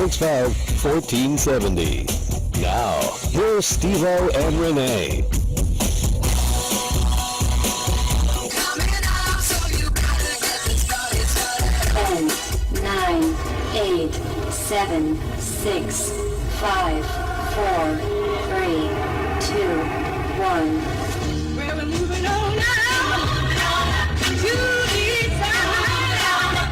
565-1470. Now, here's Steve-O and Rene. 10, 9, 8, 7, 6, 5, 4, 3, 2, 1. Well, we're moving on now to the side,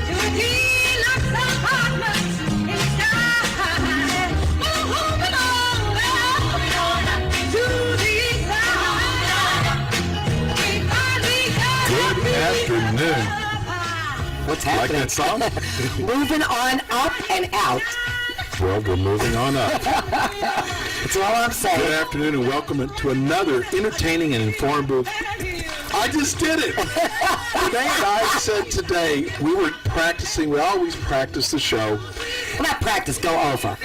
to a deluxe apartment inside. We're moving on now to the side. We finally got Good afternoon. What's Like happening? that song? Moving on up and out. Well, we're moving on up. That's all I'm saying. Good afternoon and welcome to another entertaining and informative. I just did it. Renee and I said today we were practicing. We always practice the show. Not practice, go over.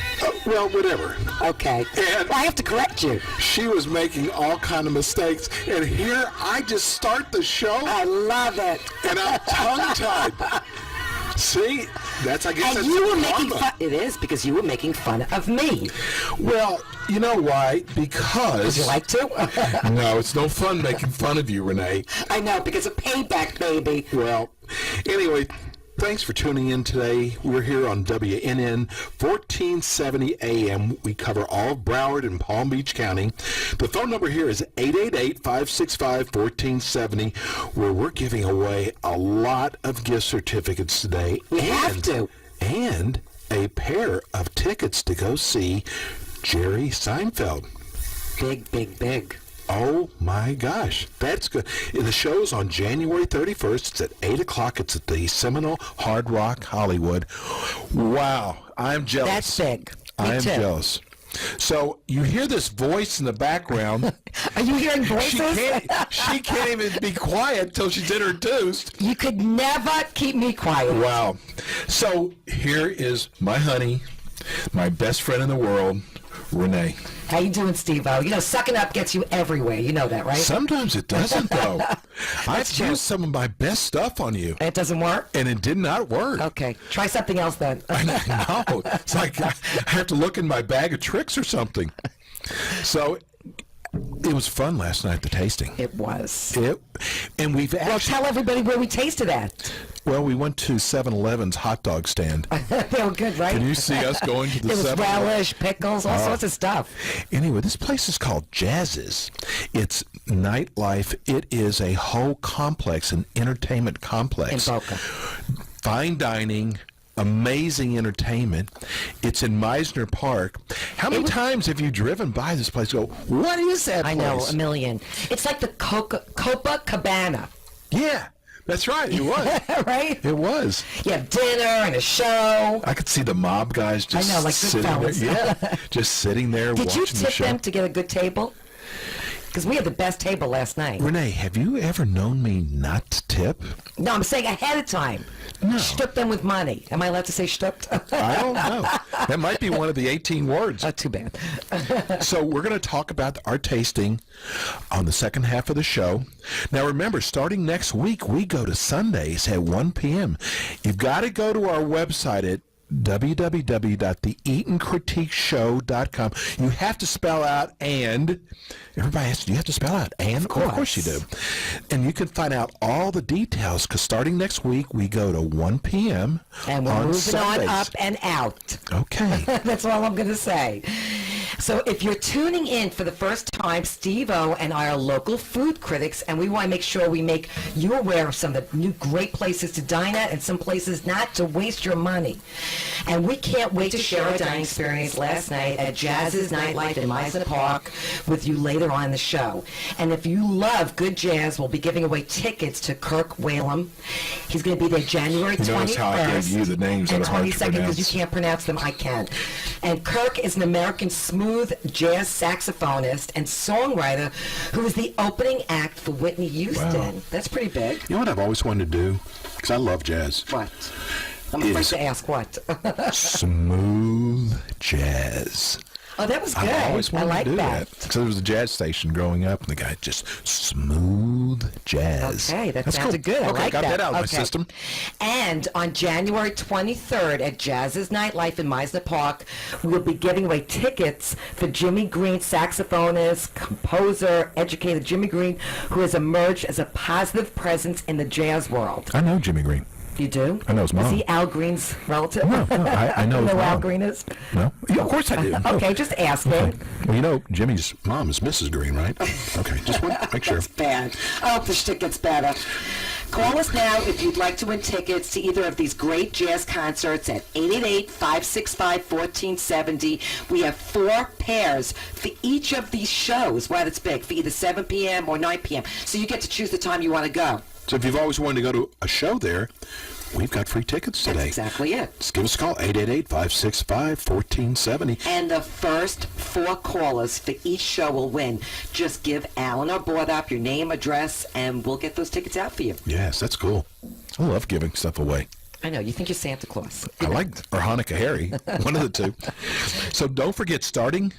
Well, whatever. Okay. And well, I have to correct you. She was making all kind of mistakes, and here I just start the show. I love it. And I'm tongue-tied. See, I guess And that's you were karma. making fun. It is because you were making fun of me. Well, you know why? Would Because you like to? no, it's no fun making fun of you, Renee. I know, because of payback, baby. Well, anyway, thanks for tuning in today. We're here on WNN 1470 AM. We cover all of Broward and Palm Beach County. The phone number here is 888-565-1470, where we're giving away a lot of gift certificates today. We have to. And a pair of tickets to go see Jerry Seinfeld. Big, big, big. Oh my gosh, that's good. The show's on January 31st. It's at 8 o'clock. It's at the Seminole Hard Rock, Hollywood. Wow, I'm jealous. That's big. I Me am too. jealous. So you hear this voice in the background. Are you hearing voices? She can't even be quiet till she's introduced. You could never keep me quiet. Wow. So here is my honey, my best friend in the world, Rene. How you doing, Steve-O? You know, sucking up gets you everywhere. You know that, right? Sometimes it doesn't, though. I've true. used some of my best stuff on you, It doesn't work? and it did not work. Okay. Try something else then. I know. It's like I have to look in my bag of tricks or something. So it was fun last night, the tasting. It was. And we've Well, actually, tell everybody where we tasted at. well, we went to 7-Eleven's hot dog stand. They were good, right? Can you see us going to the There was 7-Eleven? relish, pickles, all sorts of stuff. Anyway, this place is called Jazziz. It's nightlife. It is a whole complex, an entertainment complex. In Boca. Fine dining, amazing entertainment. It's in Mizner Park. How many times have you driven by this place and go, what is that I place? know, a million. It's like the Copacabana, Yeah, that's right. It was. right? It was. You have dinner and a show. I could see the mob guys just I know, like sitting there. Goodfellas. Yeah, just sitting there Did watching you the tip show. them to get a good table? Because we had the best table last night. Renee, have you ever known me not to tip? No, I'm saying ahead of time. No. Stup them with money. Am I allowed to say stupped? I don't know. That might be one of the 18 words. Oh, too bad. So we're going to talk about our tasting on the second half of the show. Now remember, starting next week, we go to Sundays at 1 p.m. You've got to go to our website at www.theeatoncritiqueshow.com. You have to spell out and. Everybody asks, do you have to spell out and? Of course you do. And you can find out all the details because starting next week, we go to 1 p.m. And we're on moving Sundays. on up and out. Okay. That's all I'm going to say. So if you're tuning in for the first time, Steve-O and I are local food critics, and we want to make sure we make you aware of some of the new great places to dine at and some places not to waste your money. And we can't wait to share our dining experience last night at Jazziz Nightclub in Mizner Park with you later on in the show. And if you love good jazz, we'll be giving away tickets to Kirk Whalum. He's going to be there January 21st. You notice how I gave you the names and that are hard to 22nd because you pronounce. can't pronounce them. I can. And Kirk is an American smooth jazz saxophonist and songwriter who is the opening act for Whitney Houston. Wow. That's pretty big. You know what I've always wanted to do? Because I love jazz. What? I'm afraid Is- to ask what. Smooth jazz. Oh, that was good. I always wanted like to do that. because there was a jazz station growing up, and the guy just smooth jazz. Okay, that That's sounded cool. good. I Okay, like got that out of my Okay. system. And on January 23rd at Jazziz Nightclub in Mizner Park, we'll be giving away tickets for Jimmy Green, saxophonist, composer, educator Jimmy Green, who has emerged as a positive presence in the jazz world. I know Jimmy Green. You do? I know his mom. Is he Al Green's relative? No, I know You his know Al mom. Green is? No? Yeah, of course I do. Okay, just asking. Well, you know, Jimmy's mom is Mrs. Green, right? Okay, just want to make sure. That's bad. I hope the shit gets better. Call us now if you'd like to win tickets to either of these great jazz concerts at 888-565-1470. We have 4 pairs for each of these shows. Wow, that's big. For either 7 p.m. or 9 p.m. So you get to choose the time you want to go. So if you've always wanted to go to a show there, we've got free tickets today. That's exactly it. Just give us a call, 888-565-1470. And the first 4 callers for each show will win. Just give Alan or Board Up your name, address, and we'll get those tickets out for you. Yes, that's cool. I love giving stuff away. I know, you think you're Santa Claus. I like, or Hanukkah Harry, one of the two. So don't forget, starting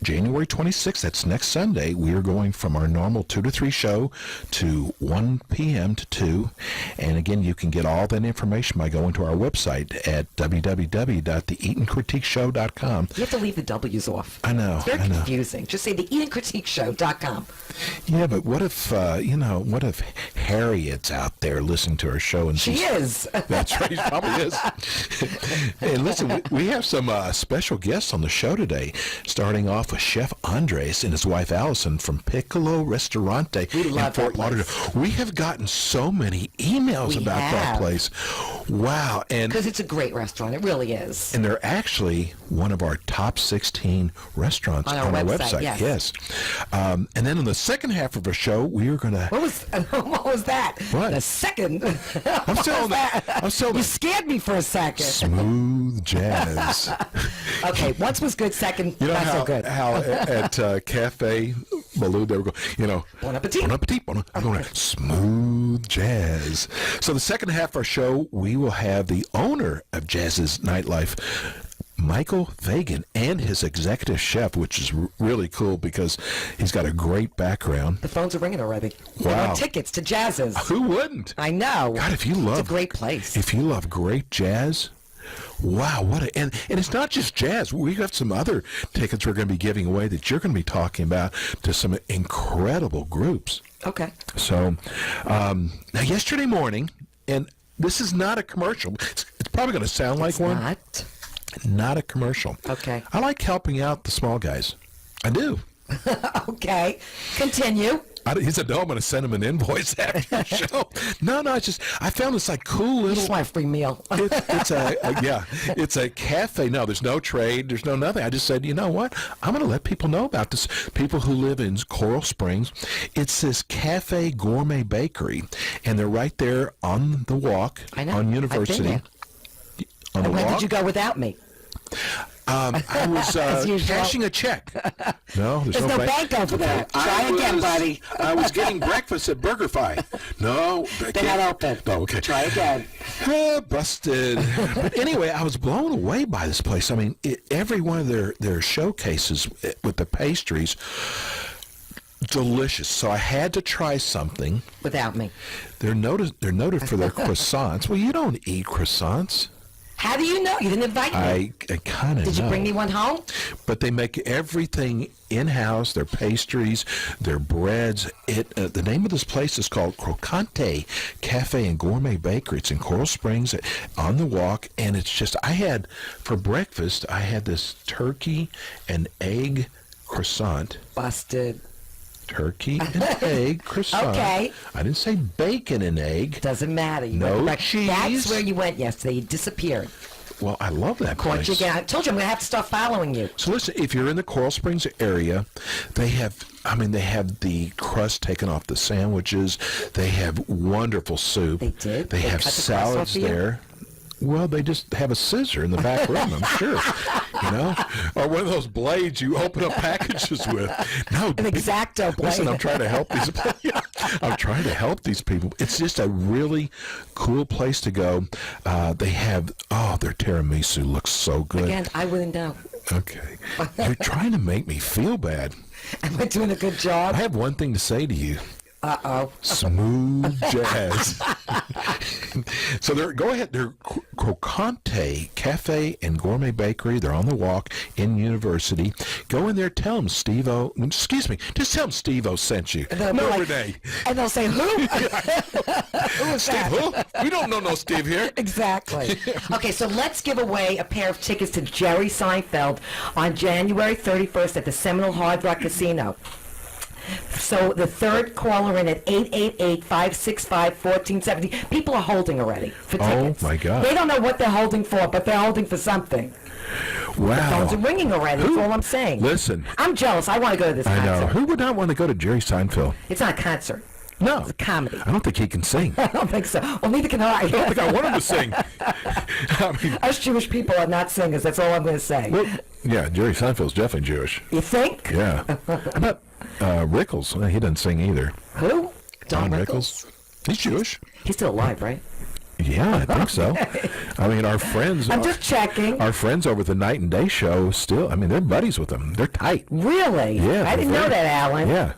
January 26th, that's next Sunday, we are going from our normal 2 to 3 show to 1 p.m. to 2. And again, you can get all that information by going to our website at www.theeatandcritiqueshow.com. You have to leave the W's off. I know, It's very I know. confusing. Just say theeatandcritiqueshow.com. Yeah, but what if, what if Harriet's out there listening to our show and She is. That's right, she probably is. And listen, we have some special guests on the show today, starting off with Chef Andres and his wife Allison from Piccolo Restorante We in love Fort that place. Lauderdale. We have gotten so many emails We about that have. place. Wow. Because it's a great restaurant. It really is. And they're actually one of our top 16 restaurants On our website, Yes. And then in the second half of our show, we are going to... What was that? What? The second. I'm still on that. I'm still You scared me for a second. smooth jazz. Okay, once was good, second You know not so good. how at Cafe Baloo they would go, Bon appetit. Bon appetit, I'm going to smooth jazz. So the second half of our show, we will have the owner of Jazziz Nightlife, Michael Fagan, and his executive chef, which is really cool because he's got a great background. The phones are ringing already. They Wow. want tickets to Jazz's. Who wouldn't? I know. God, if you love... It's a great place. If you love great jazz... Wow, and it's not just jazz. We got some other tickets we're going to be giving away that you're going to be talking about to some incredible groups. Okay. So, now yesterday morning, and this is not a commercial. It's probably going to sound like one. Not. Not a commercial. Okay. I like helping out the small guys. I do. Okay. Continue. He said, no, I'm going to send him an invoice after the show. No, it's just, I found this like cool You little... just want a free meal. It's a cafe. No, there's no trade. There's no nothing. I just said, you know what? I'm going to let people know about this. People who live in Coral Springs. It's this cafe gourmet bakery, and they're right there on the walk I know. on I've University. been On the And when walk. did you go without me? I was As usual. cashing a check. No, There's no bank over there. Try again, buddy. I was getting breakfast at BurgerFi. No, They're not open. Oh, okay. Try again. Busted. But anyway, I was blown away by this place. I mean, every one of their showcases with the pastries, delicious. So I had to try something. Without me. They're noted for their croissants. Well, you don't eat croissants. How do you know? You didn't invite me. I kind of know. Did you bring me one home? But they make everything in-house, their pastries, their breads. The name of this place is called Crocante Cafe and Gourmet Bakery. It's in Coral Springs on the walk, and it's just, for breakfast, I had this turkey and egg croissant. Busted. Turkey and egg croissant. Okay. I didn't say bacon and egg. Doesn't matter. You No went back. cheese. That's where you went yesterday. You disappeared. Well, I love that Caught place. you again. I told you I'm going to have to start following you. So listen, if you're in the Coral Springs area, they have the crust taken off the sandwiches. They have wonderful soup. They did? They They have cut the crust salads off for you? there. Well, they just have a scissor in the back room, I'm sure. Or one of those blades you open up packages with. No, An X-Acto blade. Listen, I'm trying to help these. I'm trying to help these people. It's just a really cool place to go. They have their tiramisu looks so good. Again, I wouldn't know. Okay. You're trying to make me feel bad. Am I doing a good job? I have one thing to say to you. Uh-oh. Smooth jazz. So go ahead. They're Crocante Cafe and Gourmet Bakery. They're on the walk in University. Go in there. Tell them Steve-O. Excuse me. Just tell them Steve-O sent you. No, Rene. And they'll say, who? Who is Steve, that? who? We don't know no Steve here. Exactly. Okay, so let's give away a pair of tickets to Jerry Seinfeld on January 31st at the Seminole Hard Rock Casino. So the third caller in at 888-565-1470. People are holding already for tickets. Oh, my God. They don't know what they're holding for, but they're holding for something. Wow. The phones are ringing already. That's all I'm saying. Listen. I'm jealous. I want to go to this I concert. know. Who would not want to go to Jerry Seinfeld? It's not a concert. No. It's a comedy. I don't think he can sing. I don't think so. Well, neither can I. I don't think I want him to sing. I mean, Us Jewish people are not singers. That's all I'm going to say. well, yeah, Jerry Seinfeld's definitely Jewish. You think? Yeah. How about Rickles? He doesn't sing either. Who? Don Rickles. He's Jewish. He's still alive, right? Yeah, I think so. I mean, our friends. I'm just checking. Our friends over at the Night and Day show still. I mean, they're buddies with them. They're tight. Really? Yeah. I didn't know that, Alan. Yeah.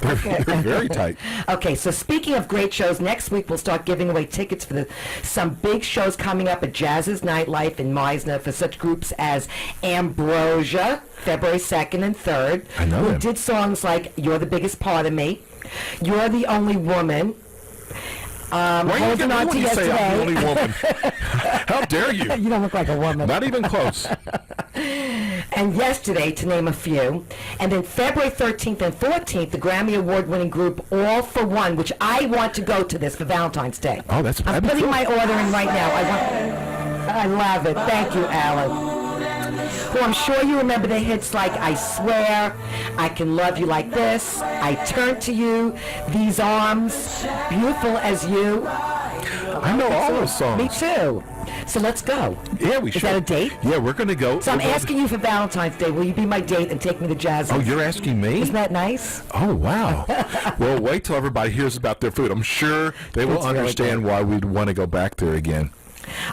They're very tight. Okay, so speaking of great shows, next week we'll start giving away tickets for some big shows coming up at Jazziz Nightclub in Mizner for such groups as Ambrosia, February 2nd and 3rd. I know who them. did songs like You're the Biggest Part of Me, You're the Only Woman, Why are you Holding getting On when to you say I'm the Yesterday. only woman? How dare you? You don't look like a woman. Not even close. And Yesterday, to name a few. And then February 13th and 14th, the Grammy Award-winning group All for One, which I want to go to this for Valentine's Day. Oh, I'm that'd be putting cool. my order in right now. I love it. Thank you, Alan. Well, I'm sure you remember the hits like I Swear, I Can Love You Like This, I Turn to You, These Arms, Beautiful as You. I know all those songs. Me too. So let's go. Yeah, we Is should. that a date? Yeah, we're going to go. So I'm asking you for Valentine's Day. Will you be my date and take me to Jazz? Oh, you're asking me? Isn't that nice? Oh, wow. Well, wait till everybody hears about their food. I'm sure they will It's really understand good. why we'd want to go back there again.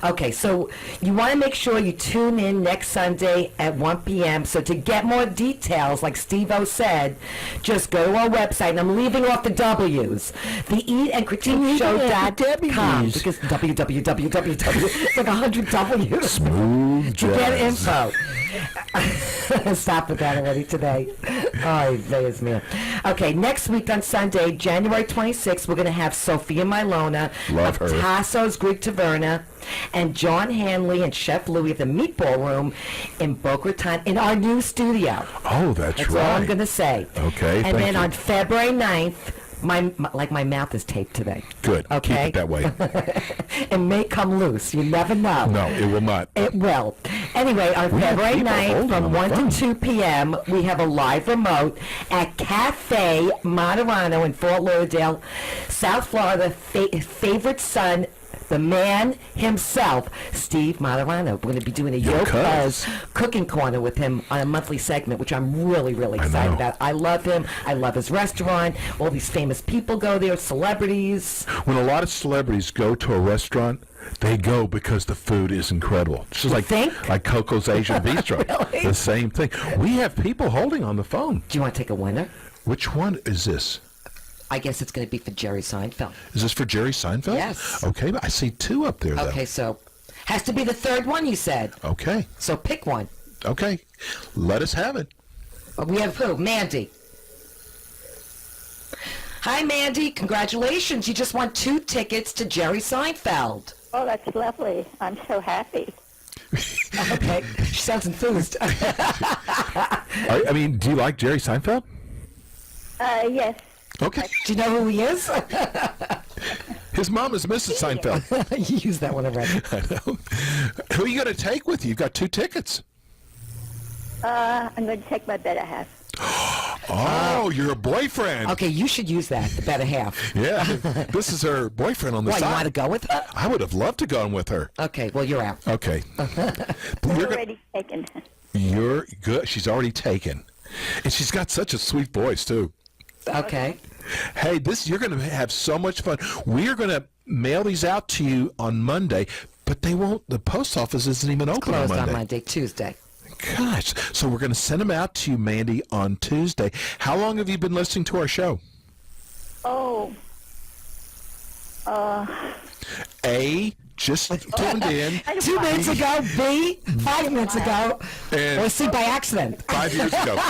Okay, so you want to make sure you tune in next Sunday at 1 p.m. So to get more details, like Steve-O said, just go to our website, and I'm leaving off the W's, the eatandcritiqueshow.com, because www, it's like 100 W's. Smooth To get jazz. info. Stop with that already today. Oh, there's me. Okay, next week on Sunday, January 26th, we're going to have Sophia Milona Love of her. Tasso's Greek Taverna and John Hanley and Chef Louie at the Meatball Room in Boca Raton in our new studio. Oh, that's That's right. all I'm going to say. Okay, And thank then you. on February 9th, my mouth is taped today. Good. Okay. Keep it that way. It may come loose. You never know. No, it will not. It will. Anyway, on We have February people 9th holding from on the 1 phone. to 2 p.m., we have a live remote at Cafe Moderano in Fort Lauderdale, South Florida. Favorite son, the man himself, Steve Moderano. We're going to be doing a Your Yo cuz. Buzz cooking corner with him on a monthly segment, which I'm really, really excited know. about. I love him. I love his restaurant. All these famous people go there, celebrities. When a lot of celebrities go to a restaurant, they go because the food is incredible. Just like think? Coco's Asian Bistro. Really? The same thing. We have people holding on the phone. Do you want to take a winner? Which one is this? I guess it's going to be for Jerry Seinfeld. Is this for Jerry Seinfeld? Yes. Okay, but I see two up there, though. Okay, so has to be the third one, you said. Okay. So pick one. Okay. Let us have it. We have who? Mandy. Hi, Mandy. Congratulations. You just won 2 tickets to Jerry Seinfeld. Oh, that's lovely. I'm so happy. Okay. She sounds enthused. I mean, do you like Jerry Seinfeld? Yes. Okay. Do you know who he is? His mom is Mrs. Seinfeld. You used that one already. I know. Who are you going to take with you? You've got 2 tickets. I'm going to take my better half. Oh, you're a boyfriend. Okay, you should use that, the better half. Yeah. This is her boyfriend on the Why, you side. want to go with her? I would have loved to go with her. Okay, well, you're out. Okay. You're already taken. You're good. She's already taken. And she's got such a sweet voice, too. Okay. Hey, you're going to have so much fun. We are going to mail these out to you on Monday, but they won't. The post office isn't even open on Closed Monday. on Monday, Tuesday. gosh. So we're going to send them out to you, Mandy, on Tuesday. How long have you been listening to our show? Oh, A, just tuned in. 2 minutes ago. B, 5 minutes ago. And Or C, by accident. 5 years ago.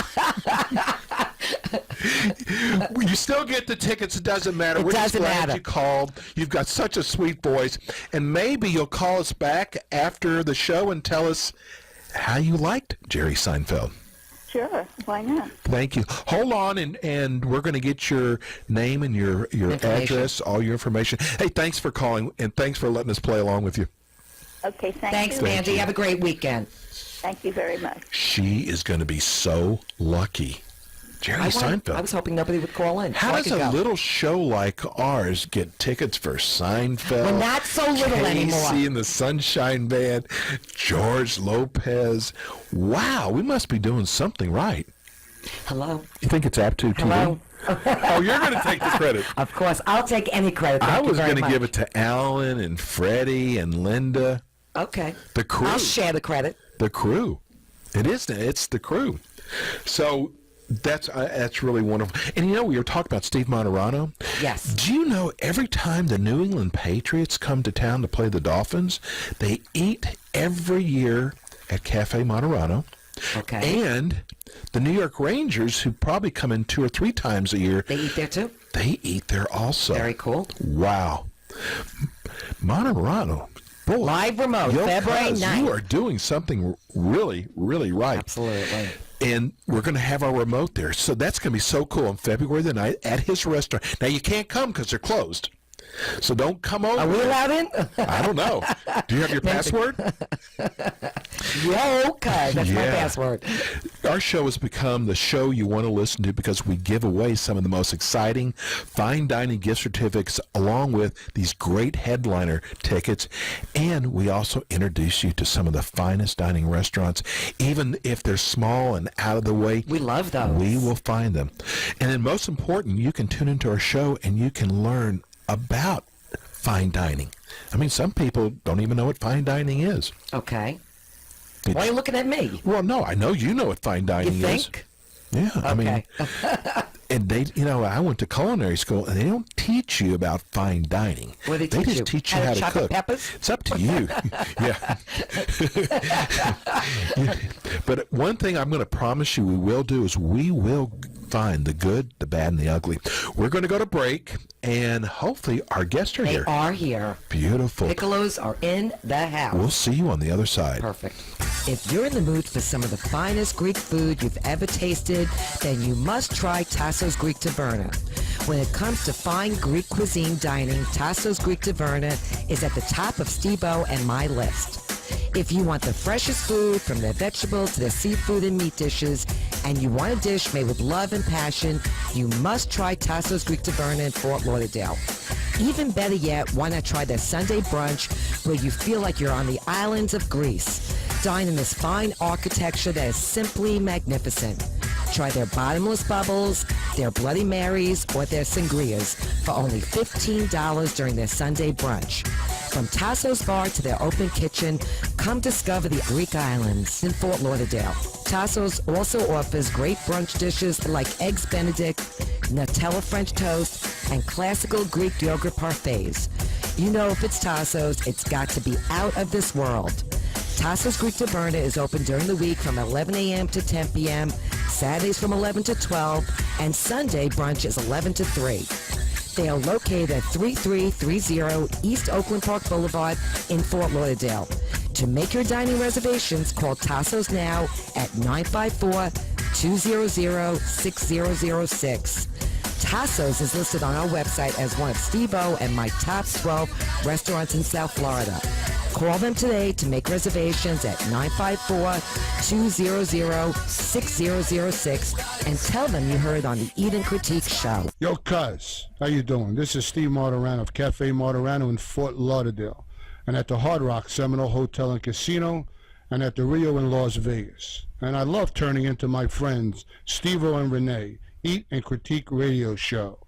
You still get the tickets. It doesn't matter. We're just doesn't glad matter. you called. You've got such a sweet voice. And maybe you'll call us back after the show and tell us how you liked Jerry Seinfeld. sure. Why not? Thank you. Hold on, and we're going to get your name and your address, all your information. Hey, thanks for calling, and thanks for letting us play along with you. Okay, Thanks, you. Mandy. Have a great weekend. Thank you very much. She is going to be so lucky. Jerry Seinfeld. I was hoping nobody would call in. How so I does could a go. little show like ours get tickets for Seinfeld? We're not so little anymore. Casey and the Sunshine Band, George Lopez. Wow, we must be doing something right. Hello? You think it's Aptitude TV? Hello? Oh, you're going to take the credit. Of course. I'll take any credit. I Thank you was very going to much. give it to Alan and Freddie and Linda. Okay. The crew. I'll share the credit. The crew. It's the crew. So that's really wonderful. And you know, we were talking about Steve Monterano. Yes. Do you know every time the New England Patriots come to town to play the Dolphins, they eat every year at Cafe Monterano. Okay. And the New York Rangers, who probably come in 2 or 3 times a year, They eat there too? they eat there also. Very cool. Wow. Monterano. Boy, Live remote, yo, February cuz 9th. you are doing something really, really right. Absolutely. And we're going to have our remote there. So that's going to be so cool on February the 9th at his restaurant. Now, you can't come because they're closed. So don't come over. Are we allowed in? I don't know. Do you have your password? Yo, cuz. That's my Yeah. password. Our show has become the show you want to listen to because we give away some of the most exciting fine dining gift certificates along with these great headliner tickets. And we also introduce you to some of the finest dining restaurants. Even if they're small and out of the way, We love those. we will find them. And then most important, you can tune into our show and you can learn about fine dining. I mean, some people don't even know what fine dining is. Okay. Why are you looking at me? Well, no, I know you know what fine You dining is. think? Yeah, I mean, Okay. and they, I went to culinary school, and they don't teach you about fine dining. What do they teach just you? teach you How how to to chop up cook. peppers? It's up to you. Yeah. But one thing I'm going to promise you we will do is we will find the good, the bad, and the ugly. We're going to go to break, and hopefully our guests are They here. are here. Beautiful. Piccolos are in the house. We'll see you on the other side. Perfect. If you're in the mood for some of the finest Greek food you've ever tasted, then you must try Tasso's Greek Taverna. When it comes to fine Greek cuisine dining, Tasso's Greek Taverna is at the top of Steve-O and my list. If you want the freshest food, from their vegetables to their seafood and meat dishes, and you want a dish made with love and passion, you must try Tasso's Greek Taverna in Fort Lauderdale. Even better yet, why not try their Sunday brunch where you feel like you're on the islands of Greece? Dine in this fine architecture that is simply magnificent. Try their bottomless bubbles, their Bloody Marys, or their sangrias for only $15 during their Sunday brunch. From Tasso's Bar to their open kitchen, come discover the Greek islands in Fort Lauderdale. Tasso's also offers great brunch dishes like Eggs Benedict, Nutella French toast, and classical Greek yogurt parfaits. You know if it's Tasso's, it's got to be out of this world. Tasso's Greek Taverna is open during the week from 11 a.m. to 10 p.m., Saturdays from 11 to 12, and Sunday brunch is 11 to 3. They are located at 3330 East Oakland Park Boulevard in Fort Lauderdale. To make your dining reservations, call Tasso's now at 954-200-6006. Tasso's is listed on our website as one of Steve-O and my top 12 restaurants in South Florida. Call them today to make reservations at 954-200-6006 and tell them you heard on the Eat and Critique show. Yo, cuz, how you doing? This is Steve Martirano of Cafe Martirano in Fort Lauderdale, and at the Hard Rock Seminole Hotel and Casino, and at the Rio in Las Vegas. And I love turning into my friends Steve-O and Rene Eat and Critique radio show.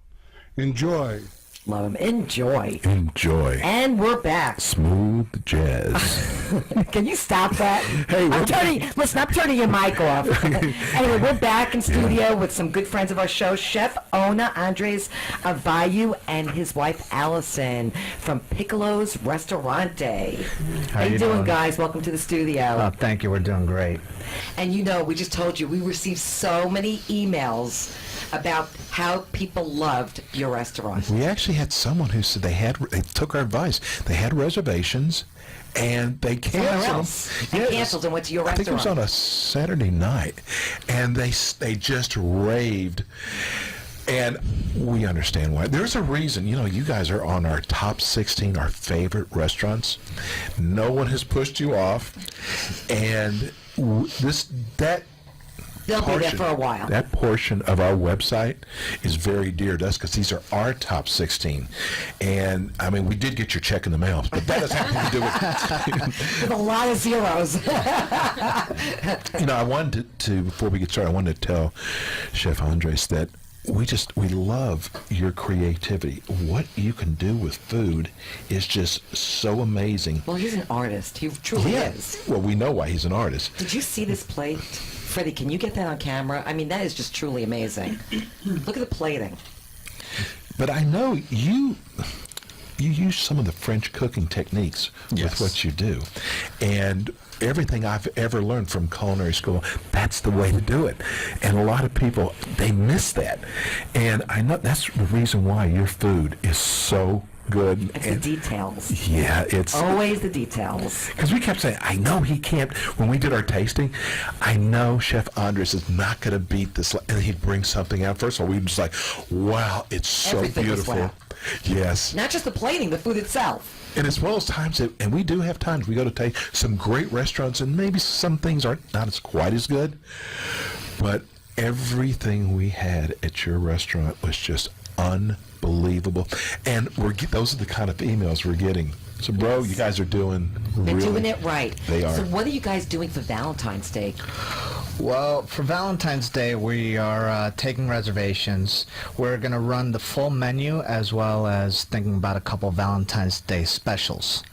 Enjoy Love him. Enjoy. Enjoy. And we're back. Smooth jazz. Can you stop that? Hey, I'm turning your mic off. Anyway, we're back in studio with some good friends of our show, Chef Ona Andres Avayu and his wife Allison from Piccolo's Restorante. How you doing, guys? Welcome to the studio. Oh, thank you. We're doing great. And we just told you, we received so many emails about how people loved your restaurant. We actually had someone who said they took our advice. They had reservations, and they canceled them. They canceled and went to your I think it was restaurant. on a Saturday night, and they just raved. And we understand why. There's a reason. You guys are on our top 16, our favorite restaurants. No one has pushed you off, and They'll be there for a while. That portion of our website is very dear to us because these are our top 16. And, I mean, we did get your check in the mail, but that has nothing to do with With a lot of zeros. I wanted to, before we get started, I wanted to tell Chef Andres that we love your creativity. What you can do with food is just so amazing. Well, he's an artist. He truly is. Well, we know why he's an artist. Did you see this plate? Freddie, can you get that on camera? I mean, that is just truly amazing. Look at the plating. But I know you use some of the French cooking techniques with what you do. And everything I've ever learned from culinary school, that's the way to do it. And a lot of people, they miss that. And I know that's the reason why your food is so good. It's the details. Yeah, it's always the details. Because we kept saying, I know he can't, when we did our tasting, I know Chef Andres is not going to beat this. And he'd bring something out. First of all, we were just like, wow, it's so Everything was beautiful. wow. Yes. Not just the plating, the food itself. And it's one of those times and we do have times we go to taste some great restaurants, and maybe some things aren't not as quite as good, but everything we had at your restaurant was just unbelievable. And those are the kind of emails we're getting. So, bro, you guys are doing They're doing it right. They are. So what are you guys doing for Valentine's Day? Well, for Valentine's Day, we are taking reservations. We're going to run the full menu as well as thinking about a couple Valentine's Day specials.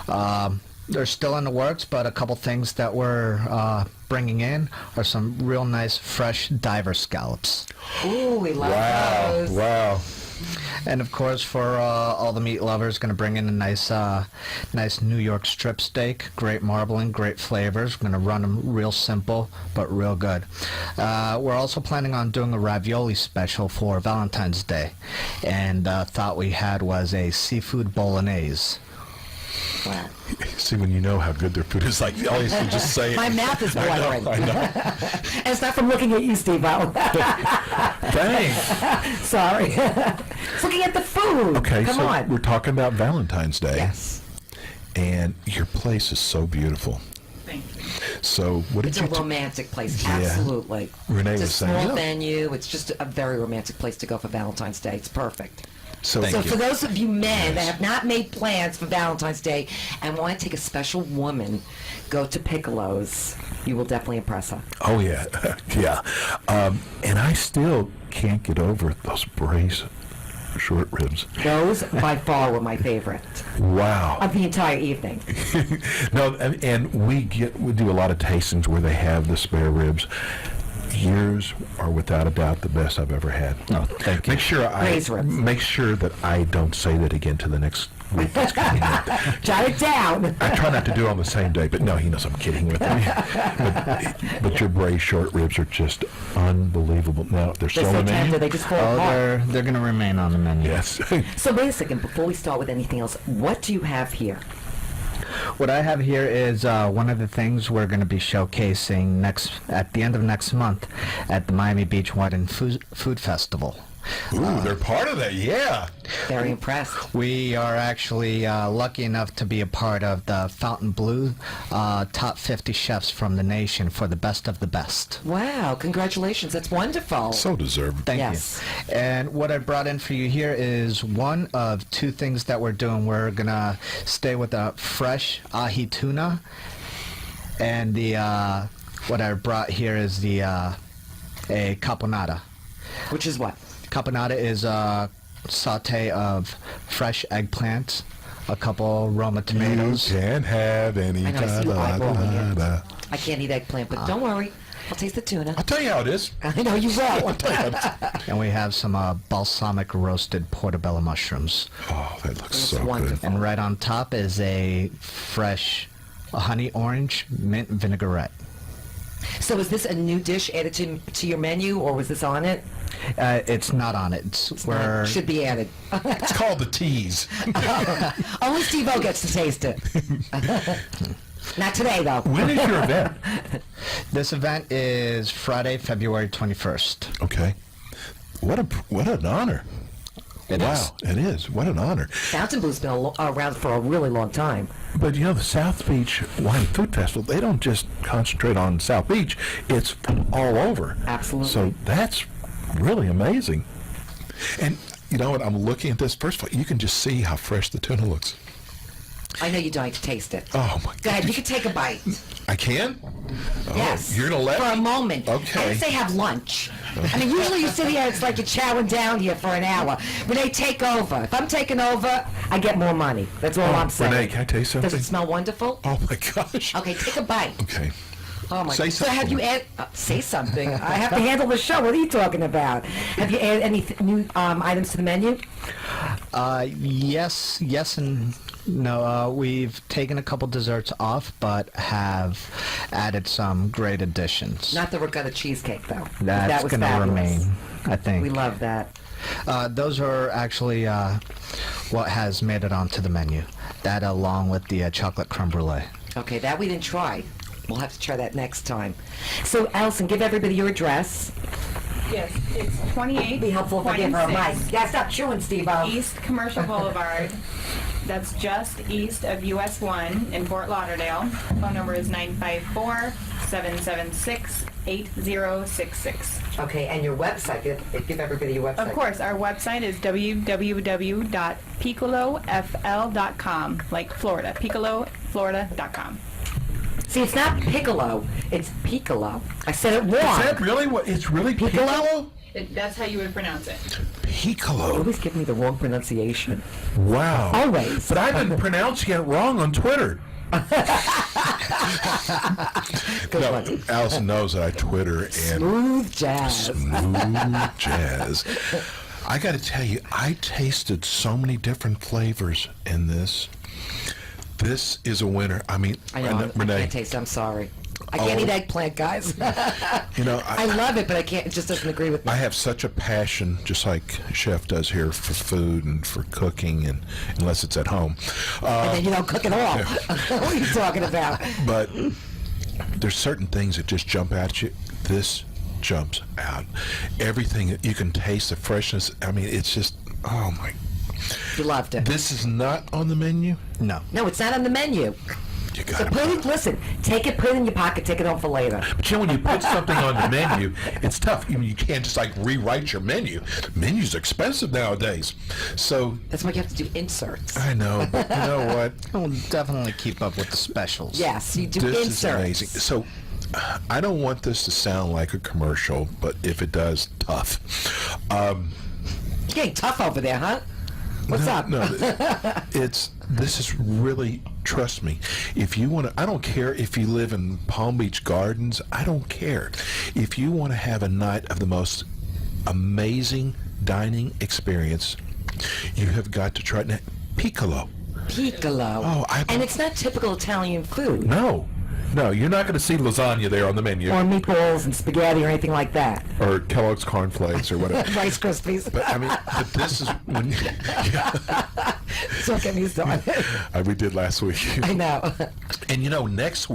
They're still in the works, but a couple things that we're bringing in are some real nice fresh diver scallops. Ooh, we love those. Wow. And of course, for all the meat lovers, going to bring in a nice New York strip steak. Great marbling, great flavors. We're going to run them real simple, but real good. We're also planning on doing a ravioli special for Valentine's Day. And thought we had was a seafood bolognese. Wow. See, when you know how good their food is, like, all you have to just say it. My mouth is watering. I know. And it's not from looking at you, Steve-O. Thanks. Sorry. It's looking at the food. Okay, Come so on. we're talking about Valentine's Day. Yes. And your place is so beautiful. Thank you. So what did It's you a romantic place, Yeah. absolutely. Renee It's a was saying, small yeah. venue. It's just a very romantic place to go for Valentine's Day. It's perfect. So So for those of you men that have not made plans for Valentine's Day and want to take a special woman, go to Piccolo's. You will definitely impress her. Oh, yeah. Yeah. And I still can't get over those braised short ribs. Those, by far, were my favorite Wow. of the entire evening. No, and we do a lot of tastings where they have the spare ribs. Yours are without a doubt the best I've ever had. Oh, thank you. Make sure that I don't say that again to the next week that's coming up. Jot it down. I try not to do it on the same day, but no, he knows I'm kidding with him. But your braised short ribs are just unbelievable. Now, they're still They're so on the tender, menu? they just fall apart. They're going to remain on the menu. Yes. So wait a second, before we start with anything else, what do you have here? What I have here is one of the things we're going to be showcasing at the end of next month at the Miami Beach Wine and Food Festival. Ooh, they're part of that, yeah. Very impressed. We are actually lucky enough to be a part of the Fountain Blue Top 50 Chefs from the Nation for the best of the best. Wow, congratulations. That's wonderful. So deserved. Thank Yes. you. And what I brought in for you here is one of two things that we're doing. We're going to stay with a fresh ahi tuna. And the what I brought here is the a caponata. Which is what? Caponata is saute of fresh eggplants, a couple Roma tomatoes. You can't have any. I know, I see you eyeballing it. da. I can't eat eggplant, but don't worry. I'll taste the tuna. I'll tell you how it is. I know you will. And we have some balsamic roasted portobello mushrooms. Oh, that looks It's so wonderful. good. And right on top is a fresh honey orange mint vinaigrette. So is this a new dish added to your menu, or was this on it? It's not on it. We're Should be added. It's called the tease. Only Steve-O gets to taste it. Not today, though. When is your event? This event is Friday, February 21st. Okay. What an honor. It Wow, is. it is. What an honor. Fountain Blue's been around for a really long time. But you know, the South Beach Wine Food Festival, they don't just concentrate on South Beach. It's from all over. Absolutely. So that's really amazing. And you know what? I'm looking at this. First of all, you can just see how fresh the tuna looks. I know you'd like to taste it. Oh, my Go ahead, God. you can take a bite. I can? Oh, Yes. You're going to let For me? a moment. Okay. I didn't say have lunch. I mean, usually you sit here, it's like you're chowing down here for an hour. But they take over. If I'm taking over, I get more money. That's all I'm saying. Renee, can I tell you something? Does it smell wonderful? Oh, my gosh. Okay, take a bite. Okay. Oh my Say God. So have something. you add? Say something. I have to handle the show. What are you talking about? Have you added any new items to the menu? Yes and no. We've taken a couple desserts off, but have added some great additions. Not the ricotta cheesecake, though. That's that was going to fabulous. remain, I think. We love that. Those are actually what has made it onto the menu. That along with the chocolate creme brulee. Okay, that we didn't try. We'll have to try that next time. So, Allison, give everybody your address. Yes, it's 28. It'd be helpful if I give her a mic. 26 Yeah, stop chewing, Steve-O. East Commercial Boulevard. That's just east of US 1 in Fort Lauderdale. Phone number is 954-776-8066. Okay, and your website. Give everybody your website. Of course, our website is www.piccolofl.com, like Florida, piccoloflorida.com. See, it's not Piccolo. It's Piccolo. I said it wrong. Is that really what? It's really Piccolo? That's how you would pronounce it. You Piccolo. always give me the wrong pronunciation. Wow. Always. But I've been pronouncing it wrong on Twitter. Good No, one. Allison knows that I Twitter and Smooth jazz. smooth jazz. I got to tell you, I tasted so many different flavors in this. This is a winner. I mean, I know. I Renee, can't taste it. I'm sorry. I can't Oh. eat eggplant, guys. you know, I love it, but I can't. It just doesn't agree with me. I have such a passion, just like Chef does here, for food and for cooking, and unless it's at home. And then you don't cook at all. What are you talking about? But there's certain things that just jump at you. This jumps out. Everything, you can taste the freshness. I mean, it's just, oh my. You loved it. This is not on the menu? No. No, it's not on the menu. You So got put it. it. Listen, take it, put it in your pocket, take it home for later. But you know, when you put something on the menu, it's tough. You can't just like rewrite your menu. Menu's expensive nowadays. So, That's why you have to do inserts. I know, but you know what? We'll definitely keep up with the specials. Yes, you do This is inserts. amazing. So, I don't want this to sound like a commercial, but if it does, tough. You're getting tough over there, huh? What's up? No, this is really, trust me, if you want to, I don't care if you live in Palm Beach Gardens, I don't care. If you want to have a night of the most amazing dining experience, you have got to try it. Now, Piccolo. Piccolo. Oh, and it's not typical Italian food. No, you're not going to see lasagna there on the menu. Or meatballs and spaghetti or anything like that. Or Kellogg's cornflakes or whatever. Rice Krispies. But I mean, but this is when Don't get me started. we did last week. I know. And you know, next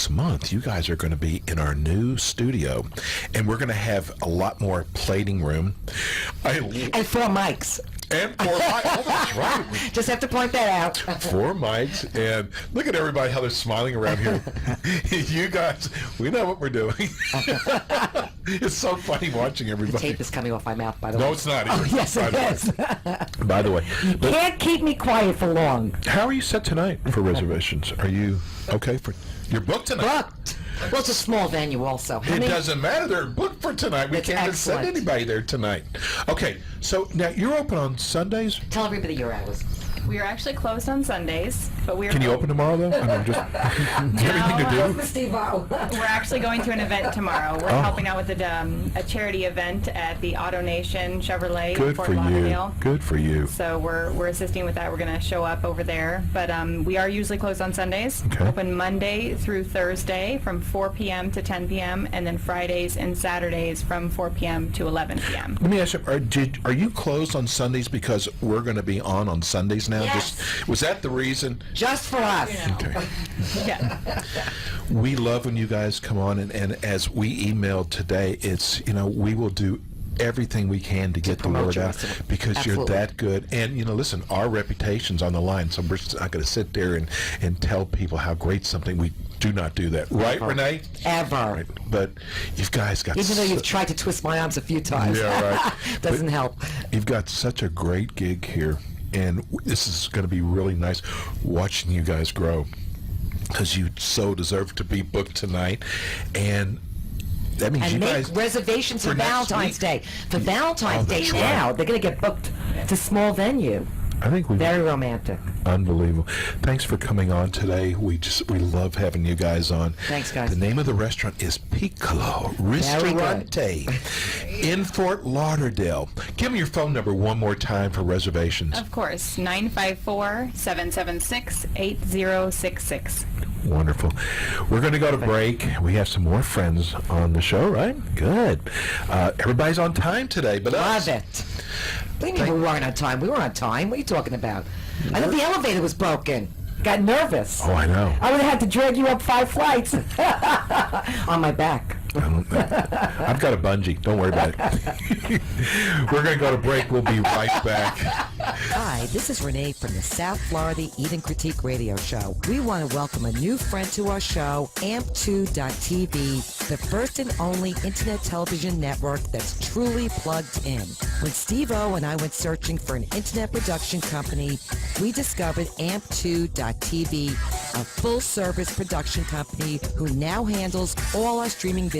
month, you guys are going to be in our new studio, and we're going to have a lot more plating room. And 4 mics. And 4 mics. Oh, that's right. Just have to point that out. 4 mics, and look at everybody how they're smiling around here. You guys, we know what we're doing. It's so funny watching everybody. Tape is coming off my mouth, by the way. No, it's not. Oh, yes, By it the way. is. By the way, but Can't keep me quiet for long. how are you set tonight for reservations? Are you okay for your book tonight? Booked. Well, it's a small venue also. How It many- doesn't matter. They're booked for tonight. We That's can't just send excellent. anybody there tonight. Okay, so now you're open on Sundays. Tell everybody your hours. We are actually closed on Sundays, but we are. Can you open tomorrow though? I mean, just everything to do. Steve-O. We're actually going to an event tomorrow. We're helping out with a charity event at the Auto Nation Chevrolet in Good Fort for you. Lauderdale. Good for you. So we're assisting with that. We're going to show up over there. But we are usually closed on Sundays. Okay. Open Monday through Thursday from 4 p.m. to 10 p.m. and then Fridays and Saturdays from 4 p.m. to 11 p.m. Let me ask you: Are you closed on Sundays because we're going to be on Sundays now? Yes. Was that the reason? Just for us. Okay. Yeah. We love when you guys come on, and as we emailed today, it's, we will do everything we can to get the promote word your out restaurant. because Absolutely. you're that good. And, listen, our reputation's on the line, so we're not going to sit there and tell people how great something. We do not do that. Right, Renee? Ever. Right. But you guys got Even though you've tried to twist my arms a few times. Yeah, right. Doesn't But help. You've got such a great gig here, and this is going to be really nice watching you guys grow because you so deserve to be booked tonight. And that means And you make guys reservations for for next Valentine's week. Day. For Valentine's Day that's now, right. they're going to get booked to small venue. I think we Very romantic. unbelievable. Thanks for coming on today. We love having you guys on. Thanks, guys. The name of the restaurant is Piccolo Very good. Restorante in Fort Lauderdale. Give me your phone number one more time for reservations. Of course, 954-776-8066. Wonderful. We're going to go to break. We have some more friends on the show, right? Good. Everybody's on time today, but us. Love it. What do you mean we weren't on time? We were on time. What are you talking about? I thought the elevator was broken. Got nervous. Oh, I know. I would have had to drag you up 5 flights on my back. I've got a bungee. Don't worry about it. We're going to go to break. We'll be right back. Hi, this is Rene from the South Florida Eat and Critique Radio Show. We want to welcome a new friend to our show, AMP2.TV, the first and only internet television network that's truly plugged in. When Steve-O and I went searching for an internet production company, we discovered AMP2.TV, a full-service production company who now handles all our streaming videos.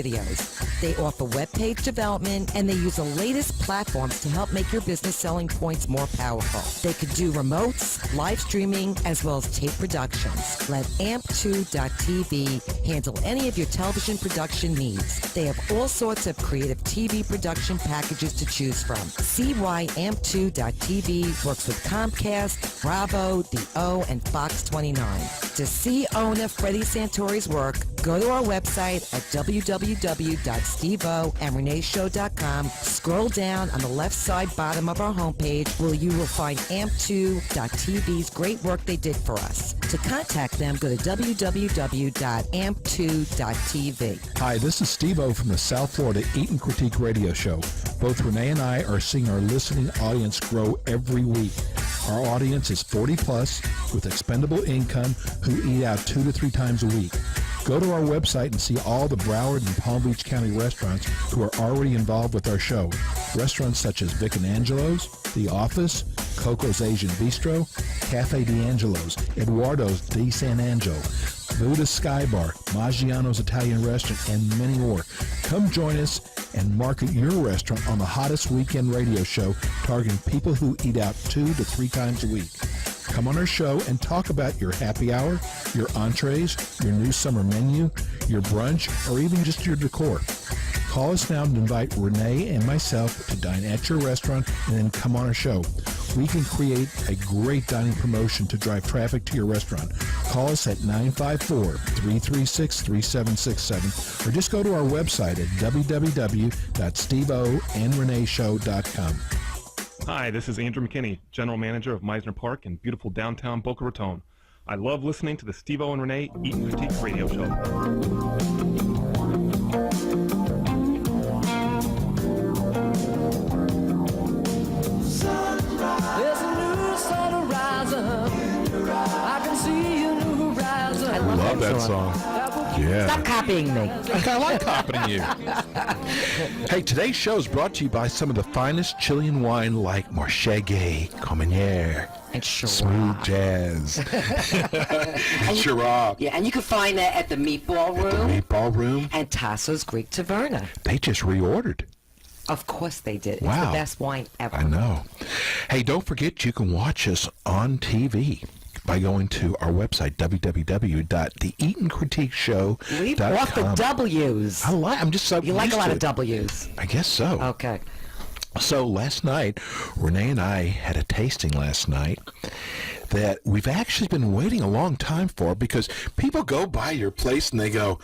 They offer web page development, and they use the latest platforms to help make your business selling points more powerful. They could do remotes, live streaming, as well as tape productions. Let AMP2.TV handle any of your television production needs. They have all sorts of creative TV production packages to choose from. See why AMP2.TV works with Comcast, Bravo, The O, and Fox 29. To see owner Freddie Santori's work, go to our website at www.steveoandreneshow.com. Scroll down on the left side bottom of our homepage where you will find AMP2.TV's great work they did for us. To contact them, go to www.amp2.tv. Hi, this is Steve-O from the South Florida Eat and Critique Radio Show. Both Renee and I are seeing our listening audience grow every week. Our audience is 40 plus with expendable income who eat out 2 to 3 times a week. Go to our website and see all the Broward and Palm Beach County restaurants who are already involved with our show. Restaurants such as Vic and Angelo's, The Office, Coco's Asian Bistro, Cafe D'Angelo's, Eduardo's Di San Angelo, Buddha's Sky Bar, Maggiano's Italian Restaurant, and many more. Come join us and market your restaurant on the hottest weekend radio show targeting people who eat out 2 to 3 times a week. Come on our show and talk about your happy hour, your entrees, your new summer menu, your brunch, or even just your decor. Call us now and invite Renee and myself to dine at your restaurant and then come on our show. We can create a great dining promotion to drive traffic to your restaurant. Call us at 954-336-3767 or just go to our website at www.steveoandreneshow.com. Hi, this is Andrew McKinney, General Manager of Mizner Park in beautiful downtown Boca Raton. I love listening to the Steve-O and Renee Eat and Critique Radio Show. There's a new sun rising. I can see a new horizon. I Love that song. Yeah. Stop copying me. I kind of like copying you. Hey, today's show is brought to you by some of the finest Chilean wine like Morchegue, Cominiere, And smooth jazz. Sharab. Yeah, and you can find that at the Meatball Room. Meatball Room. And Tasso's Greek Taverna. They just reordered. Of course they did. Wow. It's the best wine ever. I know. Hey, don't forget you can watch us on TV by going to our website, www.theeatoncritiqueshow.com. Leave off the W's. I'm just so You like used a lot to of it. W's. I guess so. Okay. So last night, Rene and I had a tasting last night that we've actually been waiting a long time for, because people go by your place and they go,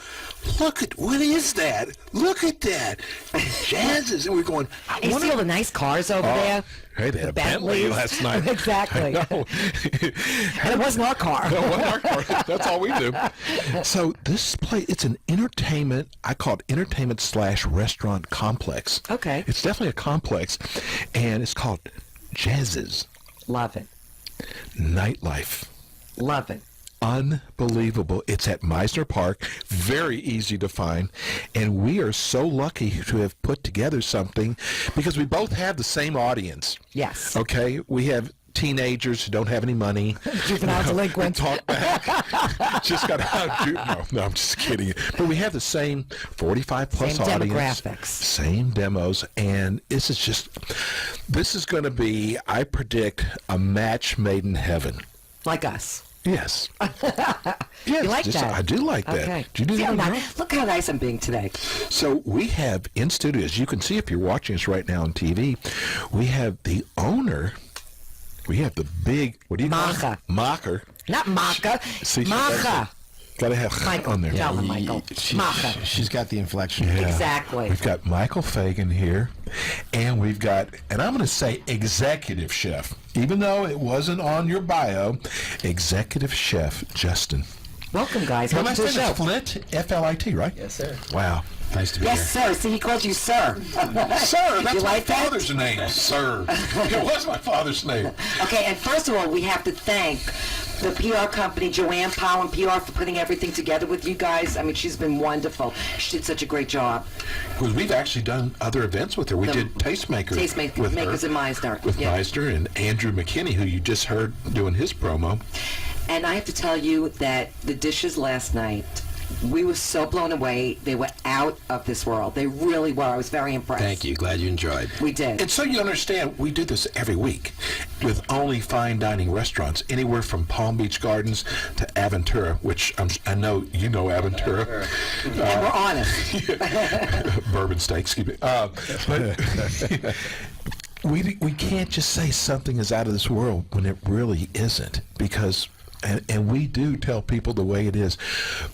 look at, what is that? Look at that. Jazz's. And we're going, You see all the nice cars over there? Hey, they had a Bentley Bentleys. last night. Exactly. I know. And it wasn't our car. No, it wasn't our car. That's all we do. So this place, it's an entertainment, I call it entertainment/restaurant complex. Okay. It's definitely a complex, and it's called Jazziz Love it. Nightlife. Love it. Unbelievable. It's at Mizner Park. Very easy to find. And we are so lucky to have put together something, because we both have the same audience. Yes. Okay? We have teenagers who don't have any money. Juvenile delinquents. Talk back. Just got out. No, I'm just kidding. But we have the same 45-plus Same audience. demographics. Same demos. And this is going to be, I predict, a match made in heaven. Like us. Yes. Yes, You like that? I do like that. Okay. Do you do that? Look how nice I'm being today. So we have in studios, you can see if you're watching us right now on TV, we have the owner. We have the big, what do you call Macher. it? Macher. Not Macher. Macher. Got to have Michael. on there. Tell them, Michael. Macher. She's got the inflection. Yeah. Exactly. We've got Michael Fagan here, and we've got, and I'm going to say executive chef, even though it wasn't on your bio, executive chef Justin. Welcome, guys. Am I Welcome to the saying show. Flit? F-L-I-T, right? Yes, sir. Wow. Nice to be Yes, here. sir. See, he called you sir. Sir, that's You my like that? father's name, sir. It was my father's name. Okay, and first of all, we have to thank the PR company, Joanne Powell and PR, for putting everything together with you guys. I mean, she's been wonderful. She did such a great job. Because we've actually done other events with her. We did Tastemakers with her. Makers in Mizner. With Yeah. Mizner and Andrew McKinney, who you just heard doing his promo. And I have to tell you that the dishes last night, we were so blown away. They were out of this world. They really were. I was very impressed. Thank you. Glad you enjoyed. We did. And so you understand, we do this every week with only fine dining restaurants, anywhere from Palm Beach Gardens to Aventura, which I know you know Aventura. And we're honest. Bourbon steak, excuse me. But we can't just say something is out of this world when it really isn't, because and we do tell people the way it is,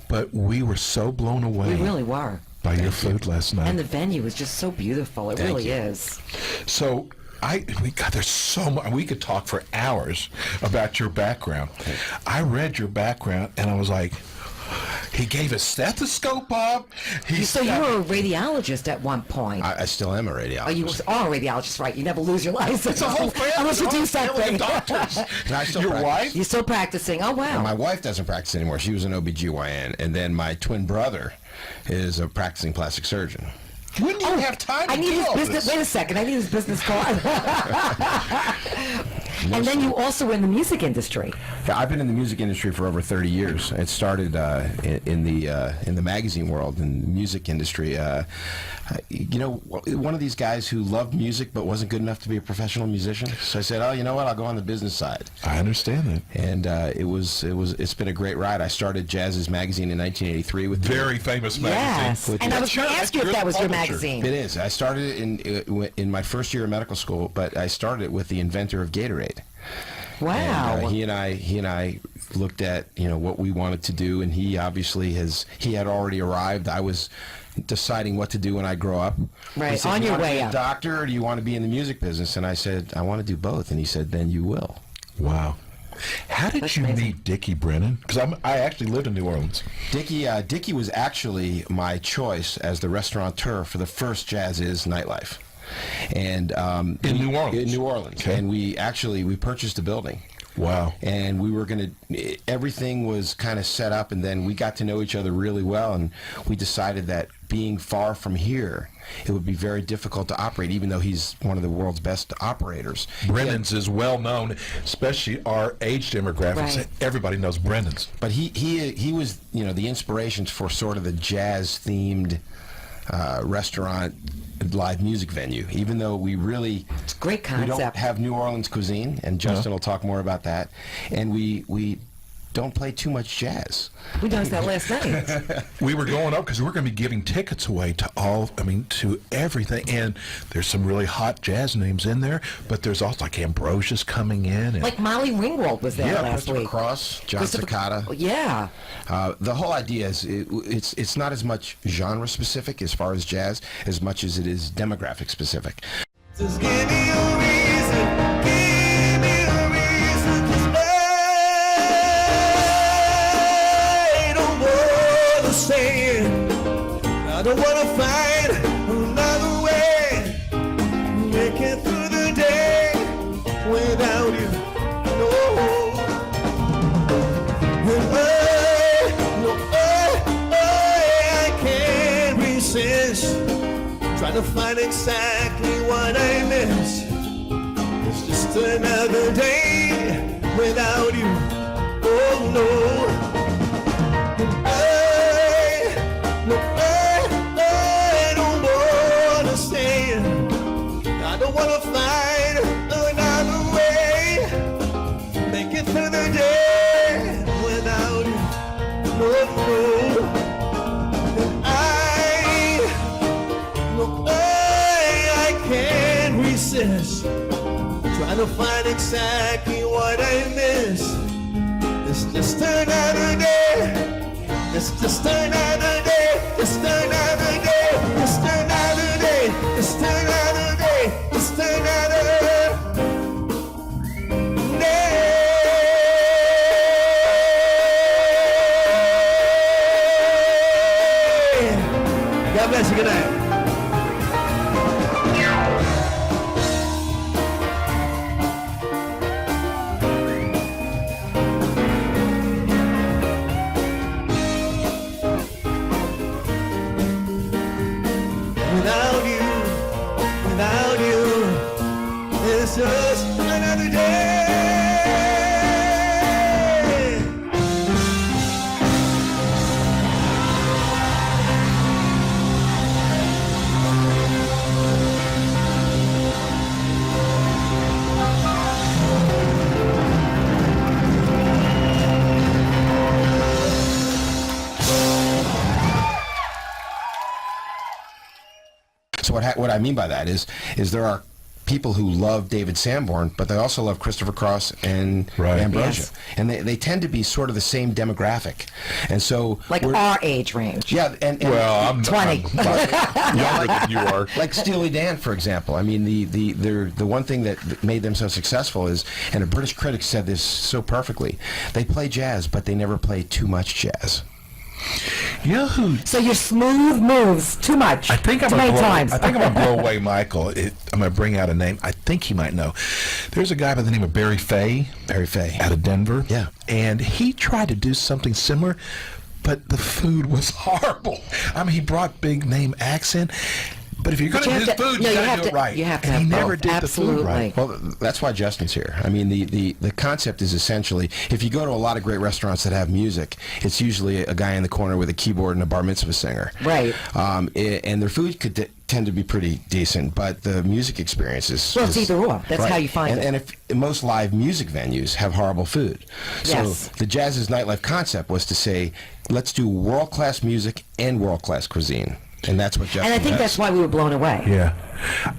but we were so blown away. We really were. By your food last night. And the venue was just so beautiful. It really is. So there's so much. We could talk for hours about your background. I read your background and I was like, he gave a stethoscope up. So you were a radiologist at one point. I still am a radiologist. Oh, you are a radiologist, right? You never lose your license. It's a whole family. Unless you do something. Doctors. And I still Your practice. wife? You're still practicing. Oh, wow. And my wife doesn't practice anymore. She was an OBGYN. And then my twin brother is a practicing plastic surgeon. When do you have time to I need do his all business. this? Wait a second. I need his business card. And then you also were in the music industry. Yeah, I've been in the music industry for over 30 years. It started in the magazine world, in the music industry. One of these guys who loved music but wasn't good enough to be a professional musician. So I said, oh, you know what? I'll go on the business side. I understand that. And it's been a great ride. I started Jazziz magazine in 1983 with Very famous magazine. Yes. And I was going to ask you if that was your magazine. It is. I started it in my first year of medical school, but I started it with the inventor of Gatorade. Wow. And, he and I looked at what we wanted to do, and he obviously had already arrived. I was deciding what to do when I grow up. Right, He said, on "Do you your wanna way be a up." doctor, or do you want to be in the music business?" And I said, "I want to do both." And he said, "Then you will." Wow. How did That's you amazing. meet Dickie Brennan? Because I actually lived in New Orleans. Dickie was actually my choice as the restaurateur for the first Jazziz Nightlife. And In New Orleans? In New Orleans. Okay. And we purchased a building. Wow. And we were going to, everything was kind of set up, and then we got to know each other really well, and we decided that being far from here, it would be very difficult to operate, even though he's one of the world's best operators. Brennan's is well known, especially our age demographics. Right. Everybody knows Brennan's. But he was, you know, the inspiration for sort of the jazz-themed restaurant live music venue, even though we really It's a great we concept. don't have New Orleans cuisine, and Justin will talk more about that, and we don't play too much jazz. We noticed that last night. We were going up because we're going to be giving tickets away to to everything. And there's some really hot jazz names in there, but there's also like Ambrosia's coming in. And Like Molly Ringwald was there last Christopher week. Cross, John Christopher- Cicada. Yeah. The whole idea is it's not as much genre specific as far as jazz as much as it is demographic specific. Just give me a reason, give me a reason to stay. I don't wanna say it, I don't wanna find another way. Make it through the day without you, no. I can't resist. Trying to find exactly what I miss. It's just another day without you. Oh no. I don't wanna stay. I don't wanna find another way. Make it through the day without you. No, no. I can't resist. Trying to find exactly what I miss. It's just another day. It's just another day. Just another day. Just another day. Just another day. Just another day. God bless you. Good night. Without you, it's just another day. So what I mean by that is there are people who love David Sanborn, but they also love Christopher Cross and Ambrosia. Yes. And they tend to be sort of the same demographic. And so Like our age range. yeah, and well, I'm 20. younger than you are. like Steely Dan, for example. I mean, the one thing that made them so successful is, and a British critic said this so perfectly, they play jazz, but they never play too much jazz. You know who? So your smooth moves too much. I think I'm too many times. I think I'm gonna blow away Michael. I'm gonna bring out a name. I think he might know. There's a guy by the name of Barry Fay. Barry Fay, out of Denver. Yeah. And he tried to do something similar, but the food was horrible. I mean, he brought big name acts in. But if you're going to do food, you got to do it right. You have to and have he never both. did Absolutely. the food right. Well, that's why Justin's here. I mean, the concept is essentially, if you go to a lot of great restaurants that have music, it's usually a guy in the corner with a keyboard and a bar mitzvah singer. Right. And their food could tend to be pretty decent, but the music experience is... Well, it's either or. That's right. how you find it. And if most live music venues have horrible food. Yes. So the Jazziz Nightlife concept was to say, let's do world-class music and world-class cuisine. And that's what Justin And I think does. that's why we were blown away. Yeah.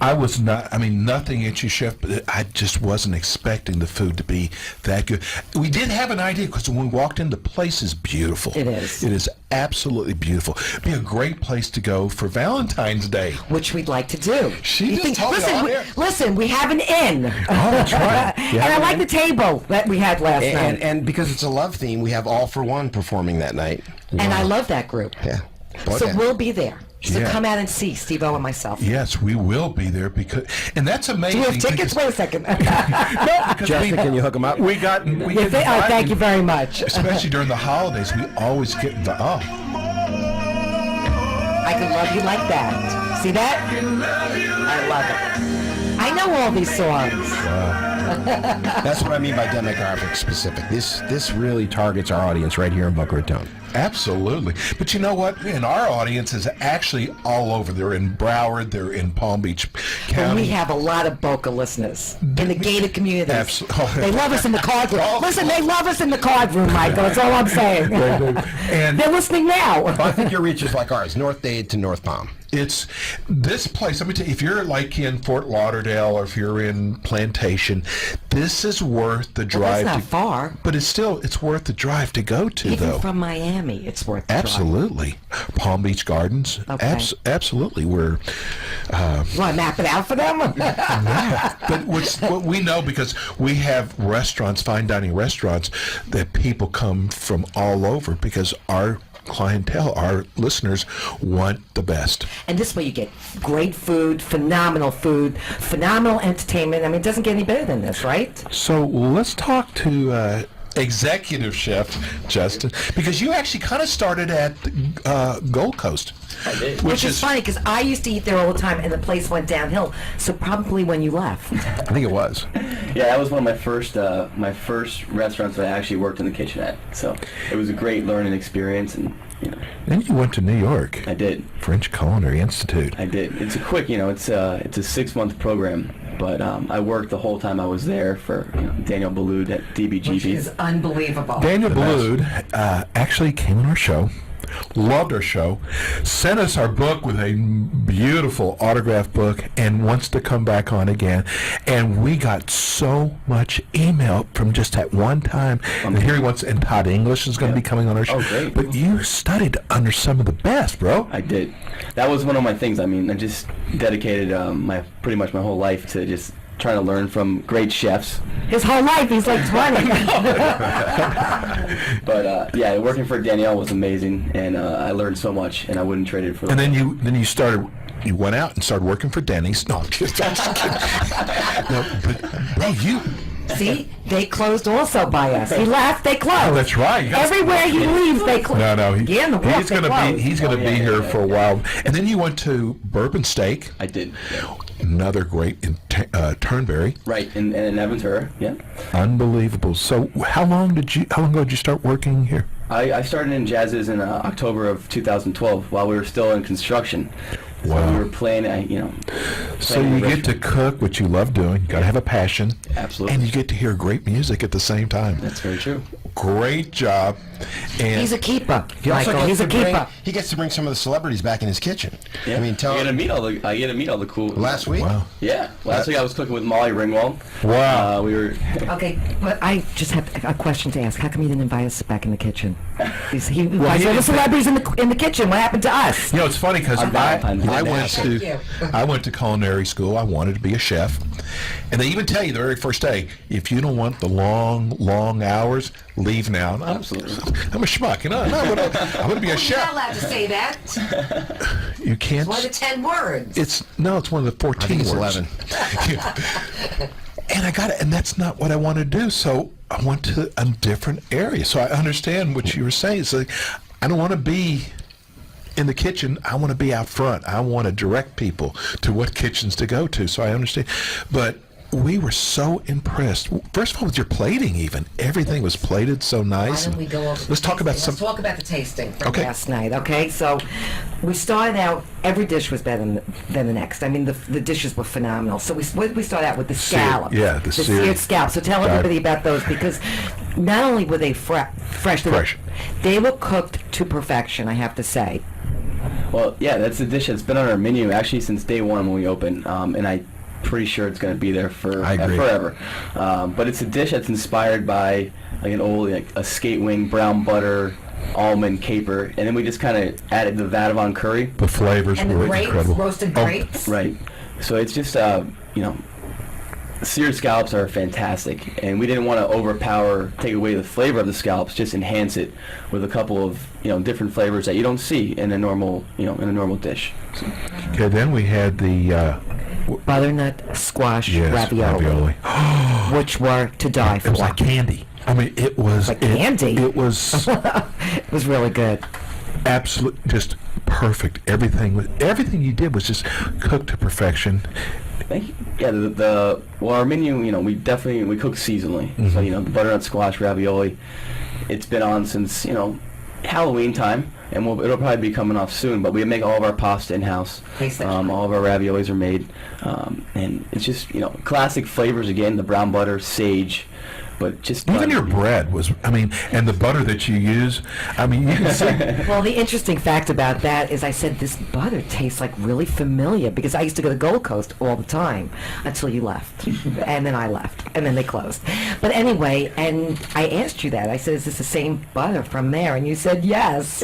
I was not, I mean, nothing at you, Chef, but I just wasn't expecting the food to be that good. We did have an idea because when we walked in, the place is beautiful. It is. It is absolutely beautiful. Be a great place to go for Valentine's Day. Which we'd like to do. She just told me listen, on air. listen, we have an inn. Oh, that's right. And I like the table that we had last night. And because it's a love theme, we have All for One performing that night. And I love that group. Yeah. So we'll be there. So Yeah. come out and see Steve-O and myself. Yes, we will be there and that's amazing. Do we have tickets? Wait a second. Justin, can you hook him up? We get thank you very much. Especially during the holidays, we always get I could love you like that. See that? I love it. I know all these songs. That's what I mean by demographic specific. This really targets our audience right here in Boca Raton. Absolutely. But you know what? And our audience is actually all over. They're in Broward. They're in Palm Beach County. And we have a lot of Boca listeners in the gated communities. Absolutely. They love us in the card room. Listen, they love us in the card room, Michael. That's all I'm saying. They do. And they're listening now. I think your reach is like ours, North Dade to North Palm. It's this place. Let me tell you, if you're like in Fort Lauderdale or if you're in Plantation, this is worth the drive. Well, that's not far. But it's worth the drive to go to, Even though. from Miami, it's worth the Absolutely. Palm Beach Gardens. Okay. Absolutely. We're. Want to map it out for them? Yeah. But what we know, because we have restaurants, fine dining restaurants, that people come from all over because our clientele, our listeners, want the best. And this way you get great food, phenomenal entertainment. I mean, it doesn't get any better than this, right? So let's talk to executive chef Justin, because you actually kind of started at Gold Coast. I did. Which is funny, because I used to eat there all the time, and the place went downhill. So probably when you left. I think it was. Yeah, that was one of my first restaurants that I actually worked in the kitchen at. So it was a great learning experience, and Then you went to New York. I did. French Culinary Institute. I did. It's a quick, it's a 6-month program, but I worked the whole time I was there for Daniel Boulud at DBGB. Which is unbelievable. Daniel Boulud actually came on our show, loved our show, sent us our book with a beautiful autographed book, and wants to come back on again. And we got so much email from just that one time. And here he wants, and Todd English is going to be coming on our show. Oh, great. But you studied under some of the best, bro. I did. That was one of my things. I mean, I just dedicated pretty much my whole life to just trying to learn from great chefs. His whole life, he's like 20. But yeah, working for Danielle was amazing, and I learned so much, and I wouldn't trade it for. And then you started. You went out and started working for Denny's. No, I'm just kidding. No, but bro, you. See, they closed also by us. He left, they closed. Oh, that's right. Everywhere he leaves, they close. No, he's gonna be here for a while. And then you went to Bourbon Steak. I did. Another great in Turnberry. Right, in Aventura, yeah. Unbelievable. So how long ago did you start working here? I started in Jazziz in October of 2012 while we were still in construction. Wow. So we were playing, So you get to cook, which you love doing. You got to have a passion. Absolutely. And you get to hear great music at the same time. That's very true. Great job. And he's a keeper, Also Michael. He's a keeper. He gets to bring some of the celebrities back in his kitchen. Yeah. I mean, I get to meet all the cool. Last week? Wow. Yeah, last week I was cooking with Molly Ringwald. Wow. We were. Okay, but I just have a question to ask. How come you didn't invite us back in the kitchen? He invites all the celebrities in the kitchen. What happened to us? You know, it's funny because Thank I went to culinary school. I wanted to be a chef. And they even tell you the very first day, if you don't want the long hours, leave now. Absolutely. I'm a schmuck, I'm going to be a chef. You're not allowed to say that. You can't. It's one of the 10 words. It's one of the 14 I think it's words. 11. And I got it, and that's not what I want to do. So I went to a different area. So I understand what you were saying. It's like, I don't want to be in the kitchen. I want to be out front. I want to direct people to what kitchens to go to. So I understand. But we were so impressed. First of all, with your plating, even everything was plated so nice. Why don't we go over Let's talk about some. Let's talk about the tasting from Okay. last night. Okay, so we started out. Every dish was better than the next. I mean, the dishes were phenomenal. So we started out with the scallops. Yeah, the seared scallops. So tell everybody about those, because not only were they fresh, they were cooked to perfection, I have to say. Well, yeah, that's a dish that's been on our menu actually since day one when we opened, and I'm pretty sure it's going to be there for forever. But it's a dish that's inspired by an old a skate wing, brown butter, almond, caper, and then we just kind of added the Vadavan curry. The flavors and were the grapes, incredible. roasted grapes. Right. So it's just seared scallops are fantastic, and we didn't want to take away the flavor of the scallops, just enhance it with a couple of different flavors that you don't see in a normal dish. So. Okay, then we had the butternut squash ravioli, which were to die for. It was like candy. I mean, it was like candy. It was. It was really good. Absolute, just perfect. Everything you did was just cooked to perfection. Yeah, our menu, we cook seasonally. Mm-hmm. So the butternut squash ravioli, it's been on since Halloween time, and it'll probably be coming off soon. But we make all of our pasta in house. All of our raviolis are made, and it's just classic flavors again. The brown butter, sage. But just even your bread was, and the butter that you use, you can see. Well, the interesting fact about that is I said this butter tastes like really familiar because I used to go to Gold Coast all the time until you left. And then I left. And then they closed. But anyway, and I asked you that. I said, is this the same butter from there? And you said yes.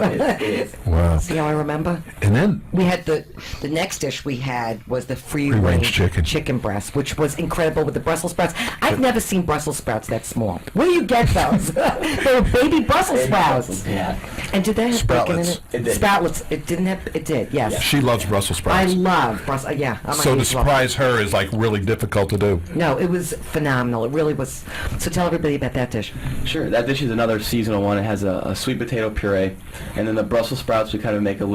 Wow. See how I remember? And then we had the next dish we had was the free-range chicken breast, which was incredible with the Brussels sprouts. I've never seen Brussels sprouts that small. Where do you get those? They were baby Brussels sprouts. Yeah. And did they have bacon in it? It did. Sproutlets. It didn't have. It did. Yes. Yeah. She loves Brussels sprouts. I love Brussels. Yeah. So to surprise her is like really difficult to do. No, it was phenomenal. It really was. So tell everybody about that dish. Sure. That dish is another seasonal one. It has a sweet potato puree, and then the Brussels sprouts. We kind of make a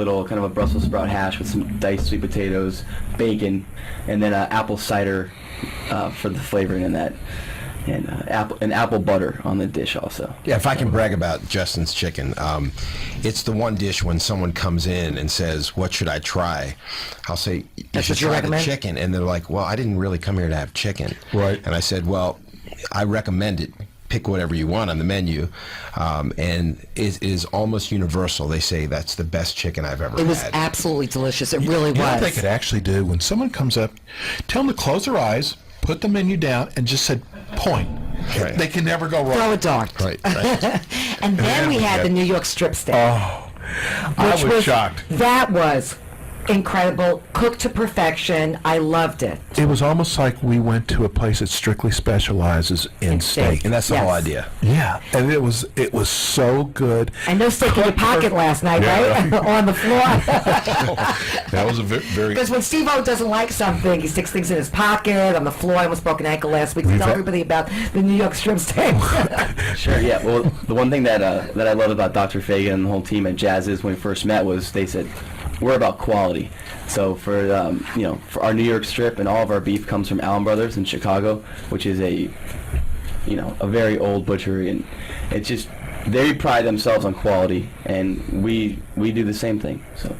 Brussels sprout hash with some diced sweet potatoes, bacon, and then apple cider for the flavoring in that. And apple butter on the dish also. Yeah, if I can brag about Justin's chicken, it's the one dish when someone comes in and says, "What should I try?" I'll say, "You should try the chicken," and they're like, "Well, I didn't really come here to have chicken." Right. And I said, "Well, I recommend it. Pick whatever you want on the menu," and it is almost universal. They say that's the best chicken I've ever had. It was absolutely delicious. It really was. You know what they could actually do when someone comes up, tell them to close their eyes, put the menu down, and just said, point. Right. They can never go wrong. Throw a dart. Right. And then we had the New York strip steak. Oh, I was shocked. That was incredible, cooked to perfection. I loved it. It was almost like we went to a place that strictly specializes in steak. And that's the whole idea. Yeah, and it was so good. And no steak in your pocket last night, right? On the floor. That was a very... Because when Steve-O doesn't like something, he sticks things in his pocket, on the floor. I almost broke an ankle last week. Tell everybody about the New York strip steak. Sure, yeah. Well, the one thing that I love about Dr. Fagan and the whole team at Jazziz when we first met was they said, we're about quality. So for for our New York strip, and all of our beef comes from Allen Brothers in Chicago, which is a very old butchery, and it's just they pride themselves on quality, and we do the same thing. So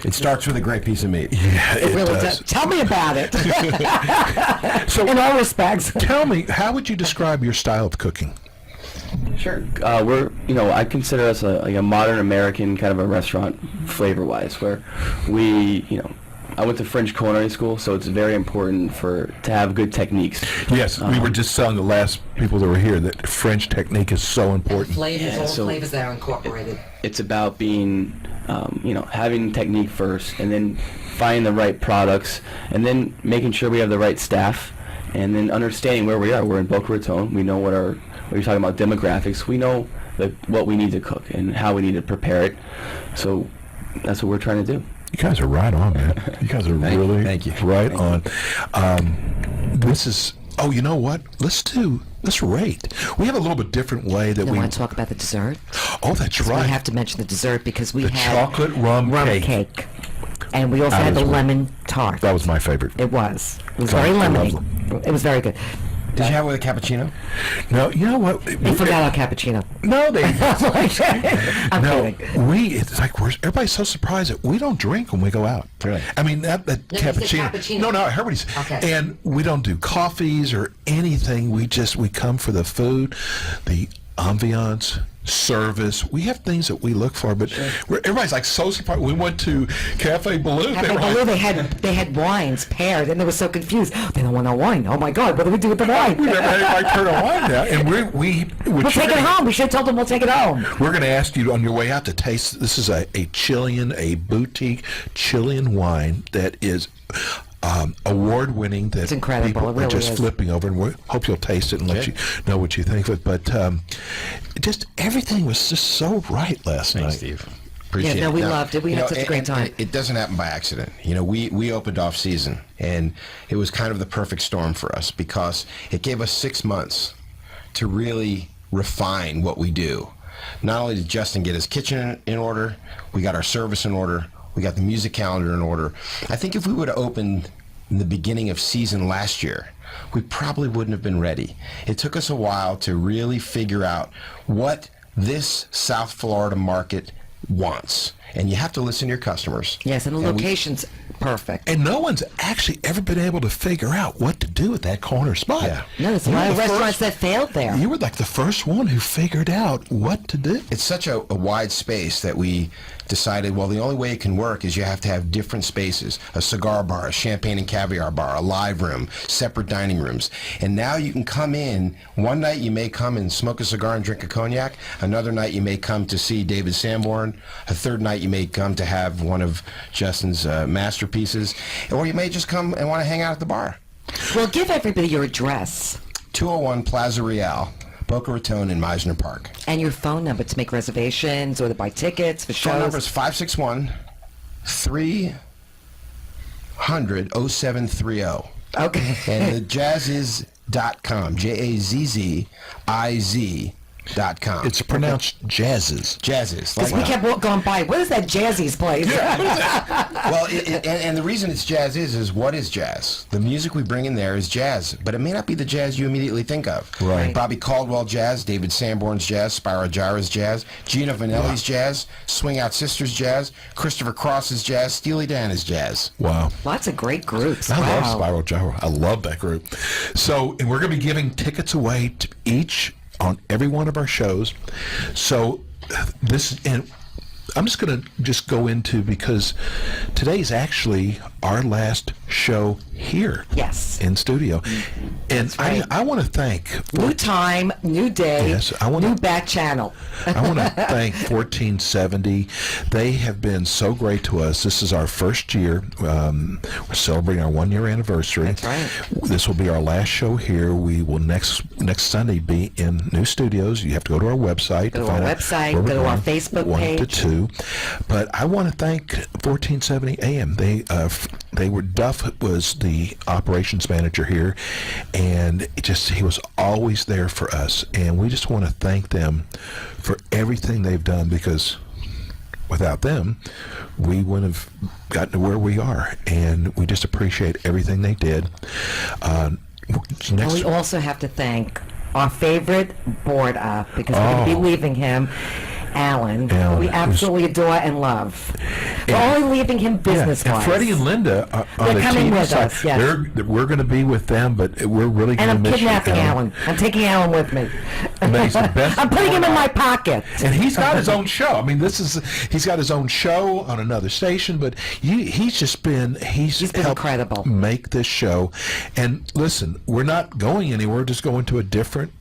it starts with a great piece of meat. Yeah, it really does. Tell me about it. So in all respects, tell me, how would you describe your style of cooking? Sure. We're, I consider us a modern American kind of a restaurant flavor-wise, where we, I went to French culinary school, so it's very important to have good techniques. Yes, we were just telling the last people that were here that French technique is so important. Flavors that are incorporated. It's about being, having technique first, and then finding the right products, and then making sure we have the right staff, and then understanding where we are. We're in Boca Raton. We know what you're talking about demographics. We know what we need to cook and how we need to prepare it. So that's what we're trying to do. You guys are right on, man. You guys are really right on. This is. Oh, you know what? Let's rate. We have a little bit different way that we want to talk about the dessert. Oh, that's right. We have to mention the dessert because we had chocolate rum cake. And we also had the lemon tart. That was my favorite. It was. It was very lemony. It was very good. Did you have it with a cappuccino? No, you know what? They forgot our cappuccino. No, they. I'm kidding. It's like everybody's so surprised that we don't drink when we go out. Really? I mean that cappuccino. No, everybody's. Okay. And we don't do coffees or anything. We come for the food, the ambiance, service. We have things that we look for, but everybody's like so surprised. We went to Cafe Baloo. They had wines paired, and they were so confused. They don't want no wine. Oh my God, what do we do with the wine? We never had anybody turn a wine down, and we'll take it home. We should have told them we'll take it home. We're going to ask you on your way out to taste. This is a Chilean, a boutique Chilean wine that is award-winning that It's incredible. people It really are just is. flipping over, and we hope you'll taste it and let you know what you think of it. But just everything was just so right last night. Steve. Appreciate Yeah, no, we it. Now, loved it. We you had know, such a and- great time. and It doesn't happen by accident. You know, we opened off season, and it was kind of the perfect storm for us because it gave us 6 months to really refine what we do. Not only did Justin get his kitchen in order, we got our service in order, we got the music calendar in order. I think if we would have opened in the beginning of season last year, we probably wouldn't have been ready. It took us a while to really figure out what this South Florida market wants. And you have to listen to your customers. Yes, and the location's perfect. And no one's actually ever been able to figure out what to do with that corner spot. Yeah. No, there's a You lot were of the restaurants first- that failed there. You were like the first one who figured out what to do. It's such a wide space that we decided, well, the only way it can work is you have to have different spaces, a cigar bar, a champagne and caviar bar, a live room, separate dining rooms. And now you can come in, one night you may come and smoke a cigar and drink a cognac, another night you may come to see David Sanborn, a third night you may come to have one of Justin's masterpieces, or you may just come and want to hang out at the bar. Well, give everybody your address 201 Plaza Real, Boca Raton in Mizner Park. and your phone number to make reservations or to buy tickets for Phone number shows. is 561-300-0730. Okay. And the Jazziz.com, Jazziz.com. It's pronounced Jazziz. Jazziz. Because we kept going by, what is that Jazzy's place? Well, and the reason it's jazz is what is jazz? The music we bring in there is jazz, but it may not be the jazz you immediately think of. Right. Bobby Caldwell jazz, David Sanborn's jazz, Spyro Gyra's jazz, Gina Vanelli's jazz, Swing Out Sisters jazz, Christopher Cross's jazz, Steely Dan is jazz. Wow. Lots of great groups. I Wow. love Spyro Gyra. I love that group. So, and we're going to be giving tickets away to each on every one of our shows. So this, and I'm just going to go into, because today's actually our last show here. Yes. In studio. And right. I want to thank New time, new day, Yes, I wanna- new back channel. I want to thank 1470. They have been so great to us. This is our first year. We're celebrating our 1-year anniversary. That's right. This will be our last show here. We will next Sunday be in new studios. You have to go to our website. Go to find our out website, where we're go to our going, Facebook 1 to page. 2. But I want to thank 1470 AM. They were, Duff was the operations manager here, and he was always there for us, and we just want to thank them for everything they've done, because without them we wouldn't have gotten to where we are, and we just appreciate everything they did. And we also have to thank our favorite board up, because we're going to be leaving him, Alan, who we absolutely adore and love. We're only leaving him business-wise. And Freddie and Linda on They're the coming TV with side, us, yes. we're going to be with them, but we're really And going to I'm miss you, kidnapping Alan. I'm taking Alan with me. Amazing. Best I'm putting him in my pocket. And he's got his own show. I mean, he's got his own show on another station, but he's been helped incredible. Make this show. And listen, we're not going anywhere, we're just going to a different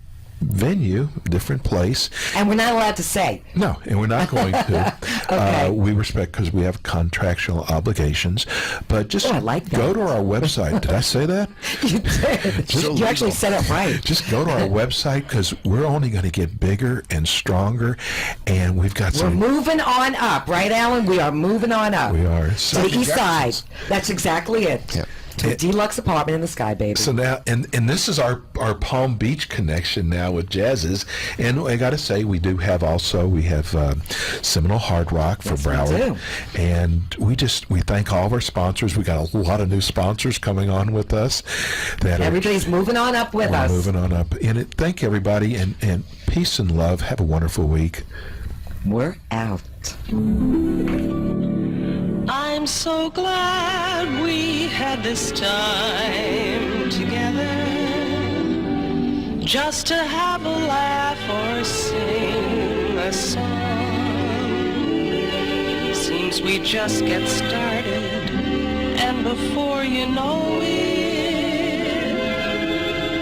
venue, different place. And we're not allowed to say. No, and we're not going to. Okay. We respect, because we have contractual obligations. But just I like that. go to our website. Did I say that? You did. You actually said it right. Just go to our website, because we're only going to get bigger and stronger, and we've got We're some. moving on up, right, Alan? We are moving on up. We are. To the east side. That's exactly it. Yeah. To a deluxe apartment in the sky, baby. So now, and this is our Palm Beach connection now with Jazziz, and I got to say, we have Seminole Hard Rock for Yes, we Broward, do. and we thank all of our sponsors. We got a lot of new sponsors coming on with us. Everybody's moving on up with us. Moving on up, and thank everybody, and peace and love. Have a wonderful week. We're out. I'm so glad we had this time together, just to have a laugh or sing a song. Seems we just get started, and before you know it,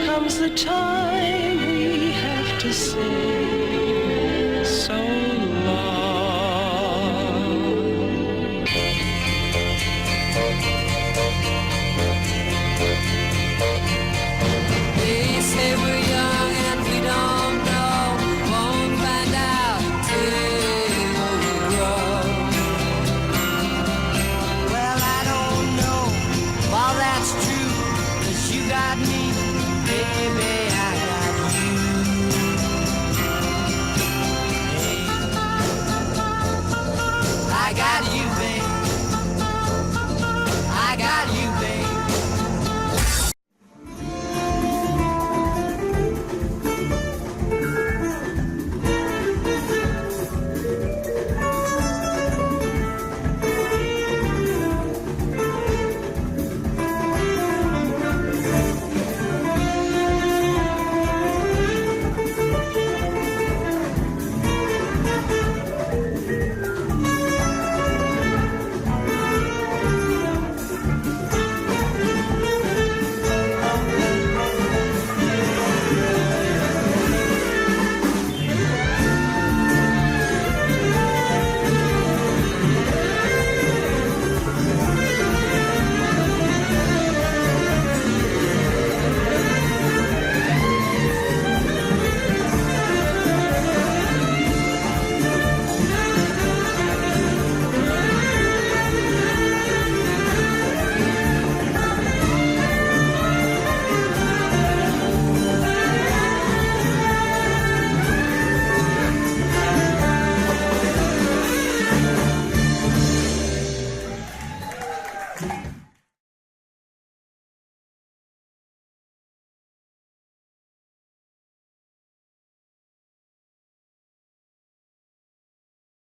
comes the time we have to sing so long. 'cause you got me, baby, I